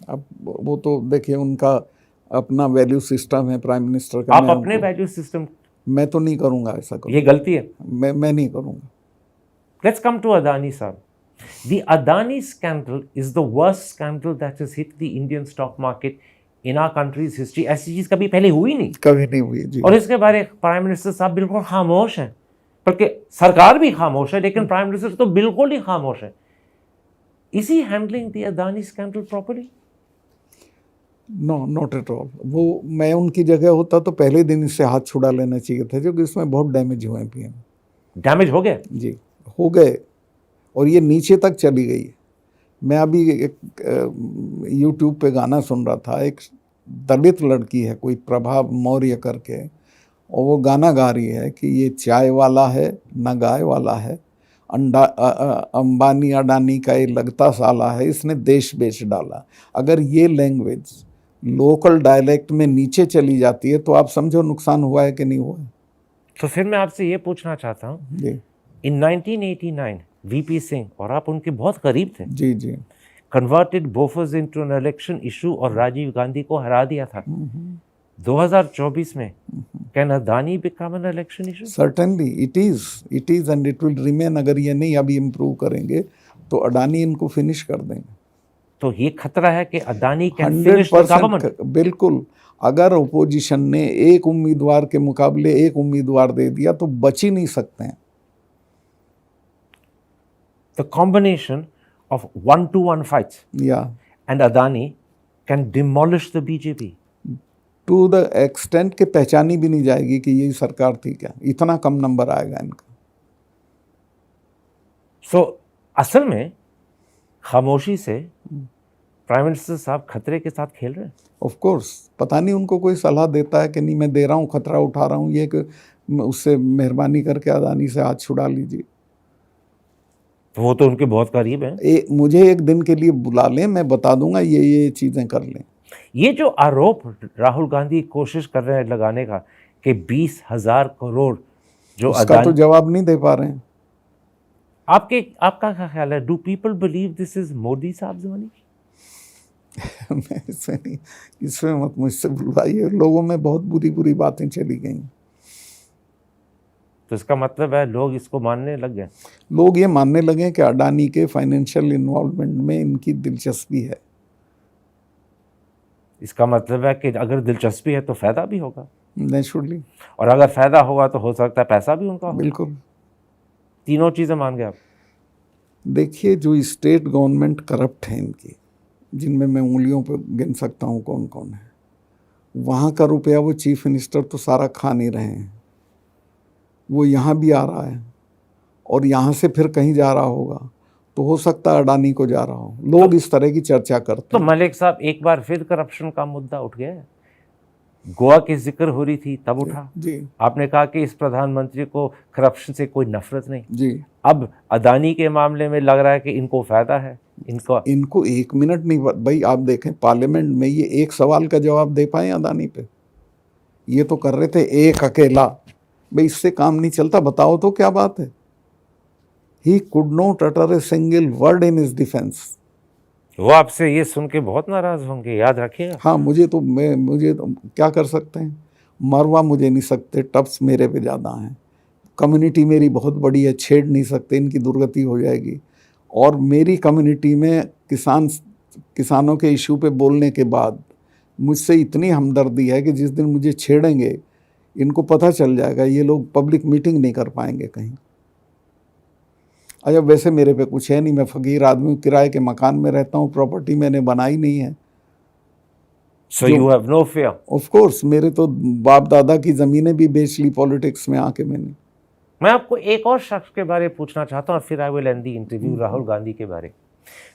S2: अब वो तो देखिए, उनका अपना वैल्यू सिस्टम है प्राइम मिनिस्टर का।
S1: आप अपने वैल्यू सिस्टम,
S2: मैं तो नहीं करूंगा ऐसा करूँ,
S1: ये गलती है।
S2: मैं नहीं करूंगा।
S1: Let's come to Adani sir. The Adani scandal is the worst scandal that has hit the Indian stock market in our country's history. ऐसी चीज कभी पहले हुई नहीं,
S2: कभी नहीं हुई जी।
S1: और इसके बारे प्राइम मिनिस्टर साहब बिल्कुल खामोश हैं, बल्कि सरकार भी खामोश है, लेकिन प्राइम मिनिस्टर तो बिल्कुल ही खामोश है। Is he handling the Adani scandal properly?
S2: No, not at all. वो, मैं उनकी जगह होता तो पहले दिन इससे हाथ छुड़ा लेना चाहिए था, क्योंकि इसमें बहुत डैमेज हुए हैं।
S1: डैमेज हो गया
S2: जी, हो गए, और ये नीचे तक चली गई। मैं अभी एक यूट्यूब पे गाना सुन रहा था, एक दलित लड़की है कोई प्रभा मौर्य करके, और वो गाना गा रही है कि ये चाय वाला है ना गाय वाला है, अंबानी अडानी का ये लगता साला है, इसने देश बेच डाला। अगर ये लैंग्वेज लोकल डायलेक्ट में नीचे चली जाती है तो आप समझो नुकसान हुआ है कि नहीं हुआ है।
S1: तो फिर मैं आपसे ये पूछना चाहता हूँ
S2: जी।
S1: इन 1989 वीपी सिंह, और आप उनके बहुत करीब थे,
S2: जी जी,
S1: converted Bofors into an election issue और राजीव गांधी को हरा दिया था। 2024 में can Adani become an election issue?
S2: Certainly it is and it will remain. अगर ये नहीं अभी इम्प्रूव करेंगे तो अडानी इनको फिनिश कर देंगे।
S1: तो ये खतरा है कि Adani can finish the government.
S2: बिल्कुल, अगर ओपोजिशन ने एक उम्मीदवार के मुकाबले एक उम्मीदवार दे दिया तो बच ही नहीं सकते हैं।
S1: The combination of 1-to-1 fights and Adani can demolish the BJP.
S2: To the extent कि पहचानी भी नहीं जाएगी कि ये सरकार थी क्या, इतना कम नंबर आएगा इनका।
S1: So असल में खामोशी से प्राइम मिनिस्टर साहब खतरे के साथ खेल रहे हैं।
S2: ऑफ कोर्स, पता नहीं उनको कोई सलाह देता है कि नहीं मैं दे रहा हूँ, खतरा उठा रहा हूँ, ये कि उससे मेहरबानी करके अदानी से हाथ छुड़ा लीजिए।
S1: वो तो उनके बहुत करीब हैं।
S2: मुझे एक दिन के लिए बुला लें, मैं बता दूंगा ये चीज़ें कर लें।
S1: ये जो आरोप राहुल गांधी कोशिश कर रहे हैं लगाने का कि 20,000 करोड़ जो
S2: उसका तो जवाब नहीं दे पा रहे हैं।
S1: आपका क्या ख्याल है? Do people believe this is Modi साहब मनी?
S2: मैं इसमें मत मुझसे बुलवाइए। लोगों में बहुत बुरी बुरी बातें चली गई।
S1: तो इसका मतलब है लोग इसको मानने लग गए।
S2: लोग ये मानने लगे कि अडानी के फाइनेंशियल इन्वॉल्वमेंट में इनकी दिलचस्पी है।
S1: इसका मतलब है कि अगर दिलचस्पी है तो फायदा भी होगा
S2: नेचुरली,
S1: और अगर फायदा होगा तो हो सकता है पैसा भी उनका हो।
S2: बिल्कुल,
S1: तीनों चीजें मान गए आप।
S2: देखिए, जो स्टेट गवर्नमेंट करप्ट है इनकी, जिनमें मैं उंगलियों पर गिन सकता हूँ कौन कौन है, वहाँ का रुपया वो चीफ मिनिस्टर तो सारा खा नहीं रहे हैं, वो यहाँ भी आ रहा है और यहाँ से फिर कहीं जा रहा होगा, तो हो सकता है अडानी को जा रहा हो। लोग इस तरह की चर्चा करते
S1: तो
S2: हैं।
S1: मलिक साहब, एक बार फिर करप्शन का मुद्दा उठ गया है। गोवा की जिक्र हो रही थी तब उठा,
S2: जी
S1: आपने कहा कि इस प्रधानमंत्री को करप्शन से कोई नफरत नहीं।
S2: जी,
S1: अब अदानी के मामले में लग रहा है कि इनको फायदा है।
S2: इनको एक मिनट नहीं भाई, आप देखें पार्लियामेंट में ये एक सवाल का जवाब दे पाए अदानी पे? ये तो कर रहे थे एक अकेला, भाई इससे काम नहीं चलता, बताओ तो क्या बात है। He could not utter a single word in his defence.
S1: वो आपसे ये सुन के बहुत नाराज होंगे, याद रखिएगा।
S2: हाँ, मुझे तो क्या कर सकते हैं, मरवा मुझे नहीं सकते, टप्स मेरे पे ज़्यादा हैं, कम्युनिटी मेरी बहुत बड़ी है, छेड़ नहीं सकते, इनकी दुर्गति हो जाएगी। और मेरी कम्युनिटी में किसानों के इशू पे बोलने के बाद मुझसे इतनी हमदर्दी है कि जिस दिन मुझे छेड़ेंगे इनको पता चल जाएगा, ये लोग पब्लिक मीटिंग नहीं कर पाएंगे कहीं। अच्छा, वैसे मेरे पे कुछ है नहीं, मैं फ़कीर आदमी, किराए के मकान में रहता हूँ, प्रॉपर्टी मैंने बनाई नहीं है।
S1: So you have no fear?
S2: Of course, मेरे तो बाप दादा की ज़मीनें भी बेच ली पॉलिटिक्स में आके मैंने।
S1: मैं आपको एक और शख्स के बारे में पूछना चाहता हूँ, फिर I will and the interview, Rahul Gandhi के बारे।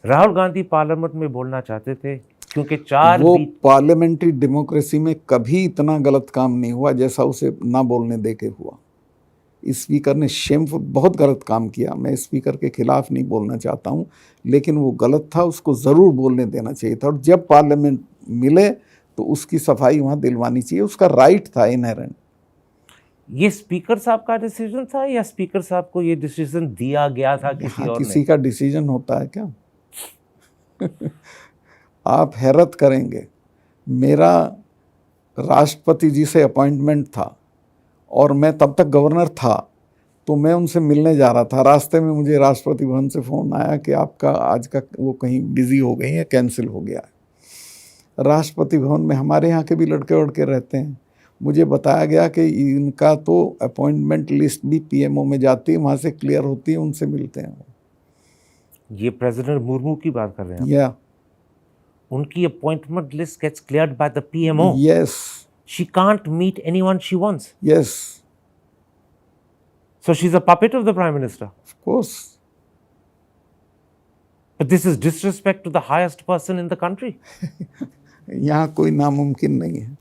S1: राहुल गांधी पार्लियामेंट में बोलना चाहते थे क्योंकि वो
S2: पार्लियामेंट्री डेमोक्रेसी में कभी इतना गलत काम नहीं हुआ जैसा उसे ना बोलने दे के हुआ। स्पीकर ने शेमफुल बहुत गलत काम किया, मैं स्पीकर के खिलाफ नहीं बोलना चाहता हूँ, लेकिन वो गलत था, उसको ज़रूर बोलने देना चाहिए था। और जब पार्लियामेंट मिले तो उसकी सफाई वहाँ दिलवानी चाहिए, उसका राइट था इनहेरेंट।
S1: ये स्पीकर साहब का डिसीजन था या स्पीकर साहब को ये डिसीजन दिया गया था किसी और ने?
S2: किसी का डिसीजन होता है क्या? आप हैरत करेंगे, मेरा राष्ट्रपति जी से अपॉइंटमेंट था और मैं तब तक गवर्नर था, तो मैं उनसे मिलने जा रहा था। रास्ते में मुझे राष्ट्रपति भवन से फ़ोन आया कि आपका आज का वो कहीं बिजी हो गई है, कैंसिल हो गया है। राष्ट्रपति भवन में हमारे यहाँ के भी लड़के वड़के रहते हैं। मुझे बताया गया कि इनका तो अपॉइंटमेंट लिस्ट भी पीएमओ में जाती है, वहाँ से क्लियर होती है, उनसे मिलते हैं।
S1: ये प्रेसिडेंट मुर्मू की बात कर रहे हैं?
S2: या
S1: उनकी appointment list gets cleared by the PMO?
S2: Yes.
S1: She can't meet anyone she wants.
S2: Yes.
S1: So she's a puppet of the Prime Minister.
S2: Of course.
S1: But this is disrespect to the highest person in the country.
S2: यहाँ कोई नामुमकिन नहीं है।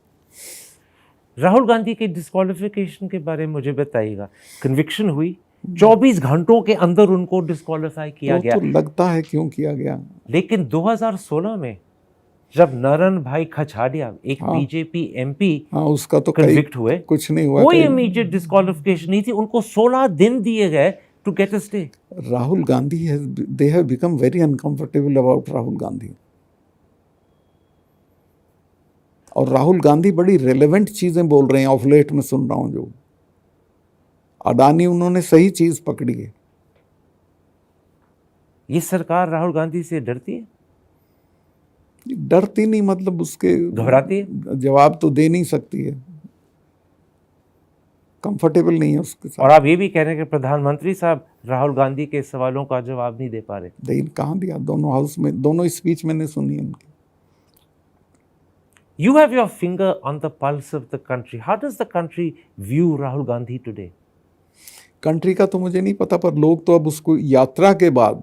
S1: राहुल गांधी के disqualification के बारे में मुझे बताइएगा। कन्विक्शन हुई, 24 घंटों के अंदर उनको डिस्क्वालीफाई किया गया।
S2: तो लगता है क्यों किया गया।
S1: लेकिन 2016 में जब नरन भाई खछाड़िया, एक बीजेपी एमपी,
S2: उसका तो
S1: कन्विक्ट हुए,
S2: कुछ नहीं हुआ,
S1: कोई इमीडिएट डिस्क्वालिफिकेशन नहीं थी, उनको 16 दिन दिए गए to get a stay.
S2: Rahul Gandhi they have become very uncomfortable about Rahul Gandhi. और राहुल गांधी बड़ी रेलेवेंट चीजें बोल रहे हैं, ऑफ लेट में सुन रहा हूं जो अडानी, उन्होंने सही चीज पकड़ी है।
S1: ये सरकार राहुल गांधी से डरती है?
S2: डरती नहीं, मतलब उसके
S1: घबराती है,
S2: जवाब तो दे नहीं सकती है, कंफर्टेबल नहीं है उसके साथ।
S1: और आप ये भी कह रहे हैं कि प्रधानमंत्री साहब राहुल गांधी के सवालों का जवाब नहीं दे पा रहे?
S2: लेकिन कहाँ दिया, दोनों हाउस में, दोनों स्पीच मैंने सुनी उनकी।
S1: You have your finger on the pulse of the country. How does the country view Rahul Gandhi today?
S2: Country का तो मुझे नहीं पता, पर लोग तो अब उसको यात्रा के बाद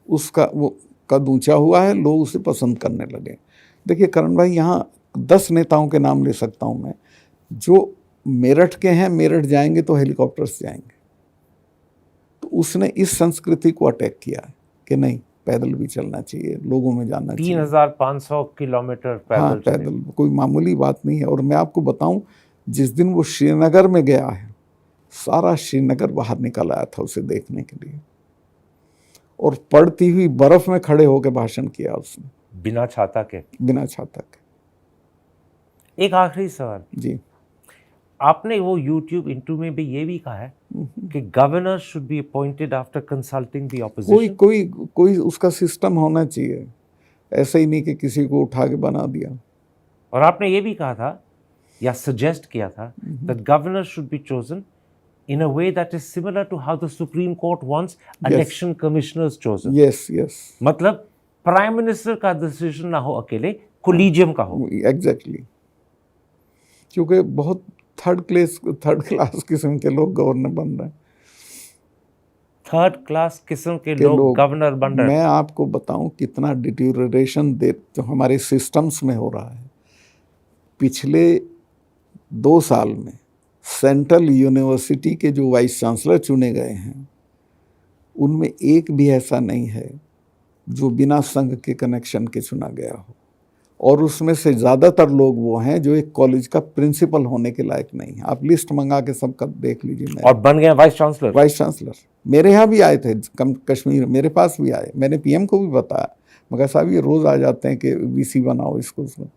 S2: उसका वो कद ऊंचा हुआ है, लोग उसे पसंद करने लगे। देखिए करण भाई, यहाँ 10 नेताओं के नाम ले सकता हूँ मैं, जो मेरठ के हैं, मेरठ जाएंगे तो हेलीकॉप्टर से जाएंगे। तो उसने इस संस्कृति को अटैक किया है कि नहीं, पैदल भी चलना चाहिए, लोगों में जाना चाहिए।
S1: 3500 किलोमीटर पैदल।
S2: हाँ, पैदल कोई मामूली बात नहीं है। और मैं आपको बताऊं, जिस दिन वो श्रीनगर में गया है, सारा श्रीनगर बाहर निकल आया था उसे देखने के लिए, और पड़ती हुई बर्फ में खड़े होकर भाषण किया उसने,
S1: बिना छाता के।
S2: बिना छाता के।
S1: एक आखिरी सवाल
S2: जी,
S1: आपने वो YouTube इंटरव्यू में भी ये भी कहा है कि governor should be appointed after consulting the opposition.
S2: कोई उसका सिस्टम होना चाहिए, ऐसे ही नहीं कि किसी को उठा के बना दिया।
S1: और आपने ये भी कहा था या सजेस्ट किया था that governor should be chosen in a way that is similar to how the Supreme Court wants
S2: Yes.
S1: election commissioners chosen.
S2: Yes, yes.
S1: मतलब प्राइम मिनिस्टर का डिसीजन ना हो अकेले, कोलिजियम का हो.
S2: एग्जैक्टली. क्योंकि बहुत थर्ड क्लास किस्म के लोग गवर्नर बन रहे हैं.
S1: थर्ड क्लास किस्म के लोग गवर्नर बन रहे हैं.
S2: मैं आपको बताऊं कितना डिटीरियरेशन जो हमारे सिस्टम्स में हो रहा है. पिछले 2 साल में सेंट्रल यूनिवर्सिटी के जो वाइस चांसलर चुने गए हैं, उनमें एक भी ऐसा नहीं है जो बिना संघ के कनेक्शन के चुना गया हो. और उसमें से ज़्यादातर लोग वो हैं जो एक कॉलेज का प्रिंसिपल होने के लायक नहीं है. आप लिस्ट मंगा के सबका देख लीजिए.
S1: और बन गए वाइस चांसलर. मेरे यहाँ भी आए थे कश्मीर, मेरे पास भी आए. मैंने पीएम को भी बताया, मगर साहब ये रोज़ आ जाते हैं कि वीसी बनाओ इसको उसमें.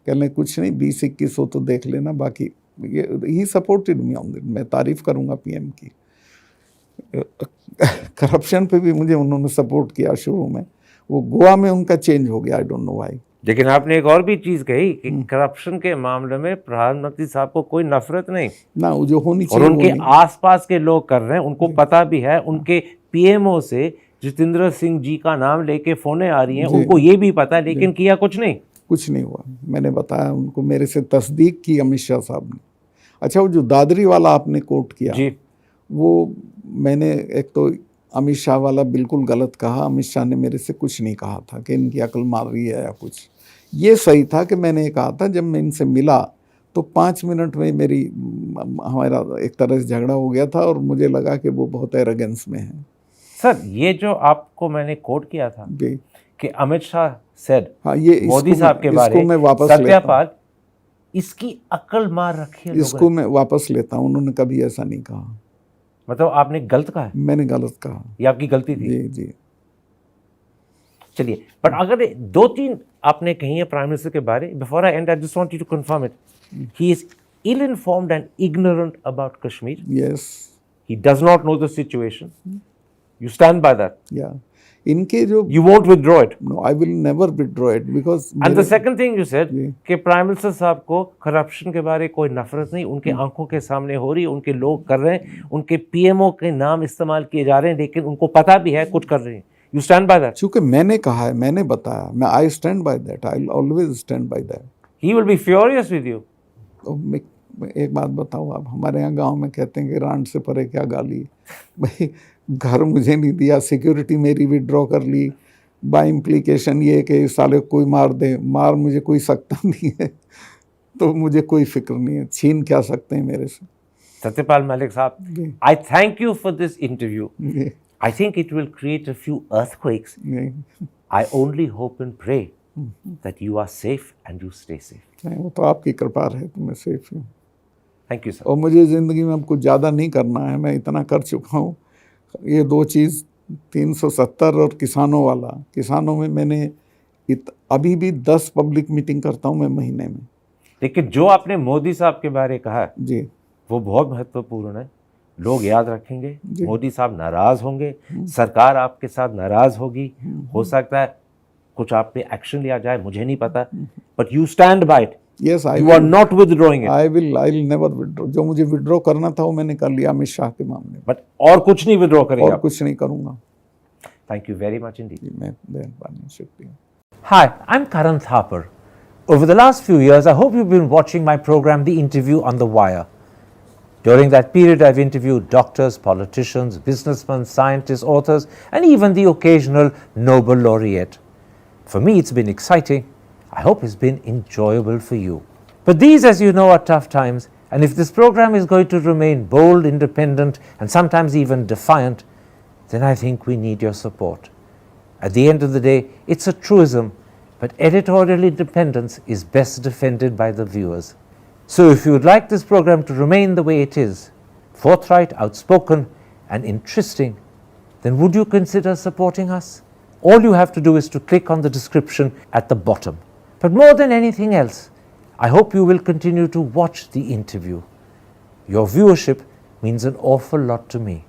S1: कह लें कुछ नहीं, 20-21 हो तो देख लेना, बाकी ये ही सपोर्टेड मी ऑन दिट. मैं तारीफ़ करूँगा पीएम की. करप्शन पे भी मुझे उन्होंने सपोर्ट किया शुरू में. वो गोवा में उनका चेंज हो गया, आई डोंट नो व्हाई. लेकिन आपने एक और भी चीज कही कि करप्शन के मामले में प्रधानमंत्री साहब को कोई नफरत नहीं
S2: ना, वो जो होनी
S1: और
S2: चाहिए
S1: उनके आसपास के लोग कर रहे हैं. उनको पता भी है, उनके पीएमओ से जितेंद्र सिंह जी का नाम लेके फोने आ रही हैं, उनको ये भी पता है, लेकिन किया कुछ नहीं
S2: हुआ. मैंने बताया उनको, मेरे से तस्दीक की अमित शाह साहब ने. अच्छा, वो जो दादरी वाला आपने कोट किया
S1: जी,
S2: वो मैंने एक तो अमित शाह वाला बिल्कुल गलत कहा. अमित शाह ने मेरे से कुछ नहीं कहा था कि इनकी अकल मार रही है या कुछ. ये सही था कि मैंने ये कहा था, जब मैं इनसे मिला तो 5 मिनट में हमारा एक तरह से झगड़ा हो गया था और मुझे लगा कि वो बहुत एरोगेंस में है.
S1: सर ये जो आपको मैंने कोट किया था
S2: जी,
S1: कि अमित शाह सेड,
S2: हाँ, ये
S1: मोदी साहब के बारे
S2: में वापस
S1: सत्यापाल, इसकी अकल मार रखी है.
S2: इसको मैं वापस लेता हूँ. उन्होंने कभी ऐसा नहीं कहा.
S1: मतलब आपने गलत कहा है,
S2: मैंने गलत कहा.
S1: ये आपकी गलती थी.
S2: जी जी.
S1: चलिए, बट अगर 2-3 आपने कही है प्राइम मिनिस्टर के बारे, before I and I just want you to confirm it. He is ill informed and ignorant about Kashmir.
S2: Yes.
S1: He does not know the situation. You stand by that.
S2: या इनके जो
S1: you won't withdraw it.
S2: No, I will never withdraw it because.
S1: And the second thing you said
S2: जी.
S1: कि prime minister साहब को corruption के बारे कोई नफरत नहीं, उनके आंखों के सामने हो रही है, उनके लोग कर रहे हैं, उनके पीएमओ के नाम इस्तेमाल किए जा रहे हैं, लेकिन उनको पता भी है कुछ कर रहे हैं. You stand by that.
S2: चूंकि मैंने कहा है, मैंने बताया, मैं I stand by that. I will always stand by that.
S1: He will be furious with you.
S2: तो मैं एक बात बताऊँ, आप हमारे यहाँ गांव में कहते हैं कि रांड से परे क्या गाली. भाई, घर मुझे नहीं दिया, सिक्योरिटी मेरी विड्रॉ कर ली, बाय इम्प्लीकेशन ये कि साले कोई मार दे, मार मुझे कोई सकता नहीं है, तो मुझे कोई फिक्र नहीं है. छीन क्या सकते हैं मेरे से.
S1: सत्यपाल मलिक साहब,
S2: जी.
S1: I thank you for this interview.
S2: Ji.
S1: I think it will create a few earthquakes.
S2: नहीं,
S1: I only hope and pray that you are safe and you stay safe.
S2: नहीं, वो तो आपकी कृपा है तो मैं सेफ हूँ.
S1: Thank you, sir.
S2: और मुझे ज़िंदगी में अब कुछ ज़्यादा नहीं करना है. मैं इतना कर चुका हूँ. ये 2 चीज़ 370 और किसानों वाला. किसानों में मैंने अभी भी 10 पब्लिक मीटिंग करता हूँ मैं महीने में.
S1: लेकिन जो आपने मोदी साहब के बारे कहा
S2: जी.
S1: वो बहुत महत्वपूर्ण है. लोग याद रखेंगे,
S2: जी.
S1: मोदी साहब नाराज होंगे, सरकार आपके साथ नाराज होगी, हो सकता है कुछ आप पे एक्शन लिया जाए, मुझे नहीं पता, but you stand by it.
S2: Yes, I
S1: you are not withdrawing it.
S2: I will never withdraw. जो मुझे विड्रॉ करना था वो मैंने कर लिया अमित शाह के मामले में.
S1: बट और कुछ नहीं विथड्रॉ करेंगे
S2: और
S1: आप.
S2: कुछ नहीं करूँगा.
S1: Thank you very much Indeed.
S2: मैं मेहरबानी, शुक्रिया.
S1: Hi, I'm Karan Thapar. Over the last few years, I hope you've been watching my program, The Interview on the Wire. During that period, I've interviewed doctors, politicians, businessmen, scientists, authors, and even the occasional Nobel laureate. For me, it's been exciting. I hope it's been enjoyable for you. But these, as you know, are tough times, and if this program is going to remain bold, independent, and sometimes even defiant, then I think we need your support. At the end of the day, it's a truism, but editorial independence is best defended by the viewers. So if you would like this program to remain the way it is, forthright, outspoken, and interesting, then would you consider supporting us? All you have to do is to click on the description at the bottom. But more than anything else, I hope you will continue to watch the interview. Your viewership means an awful lot to me.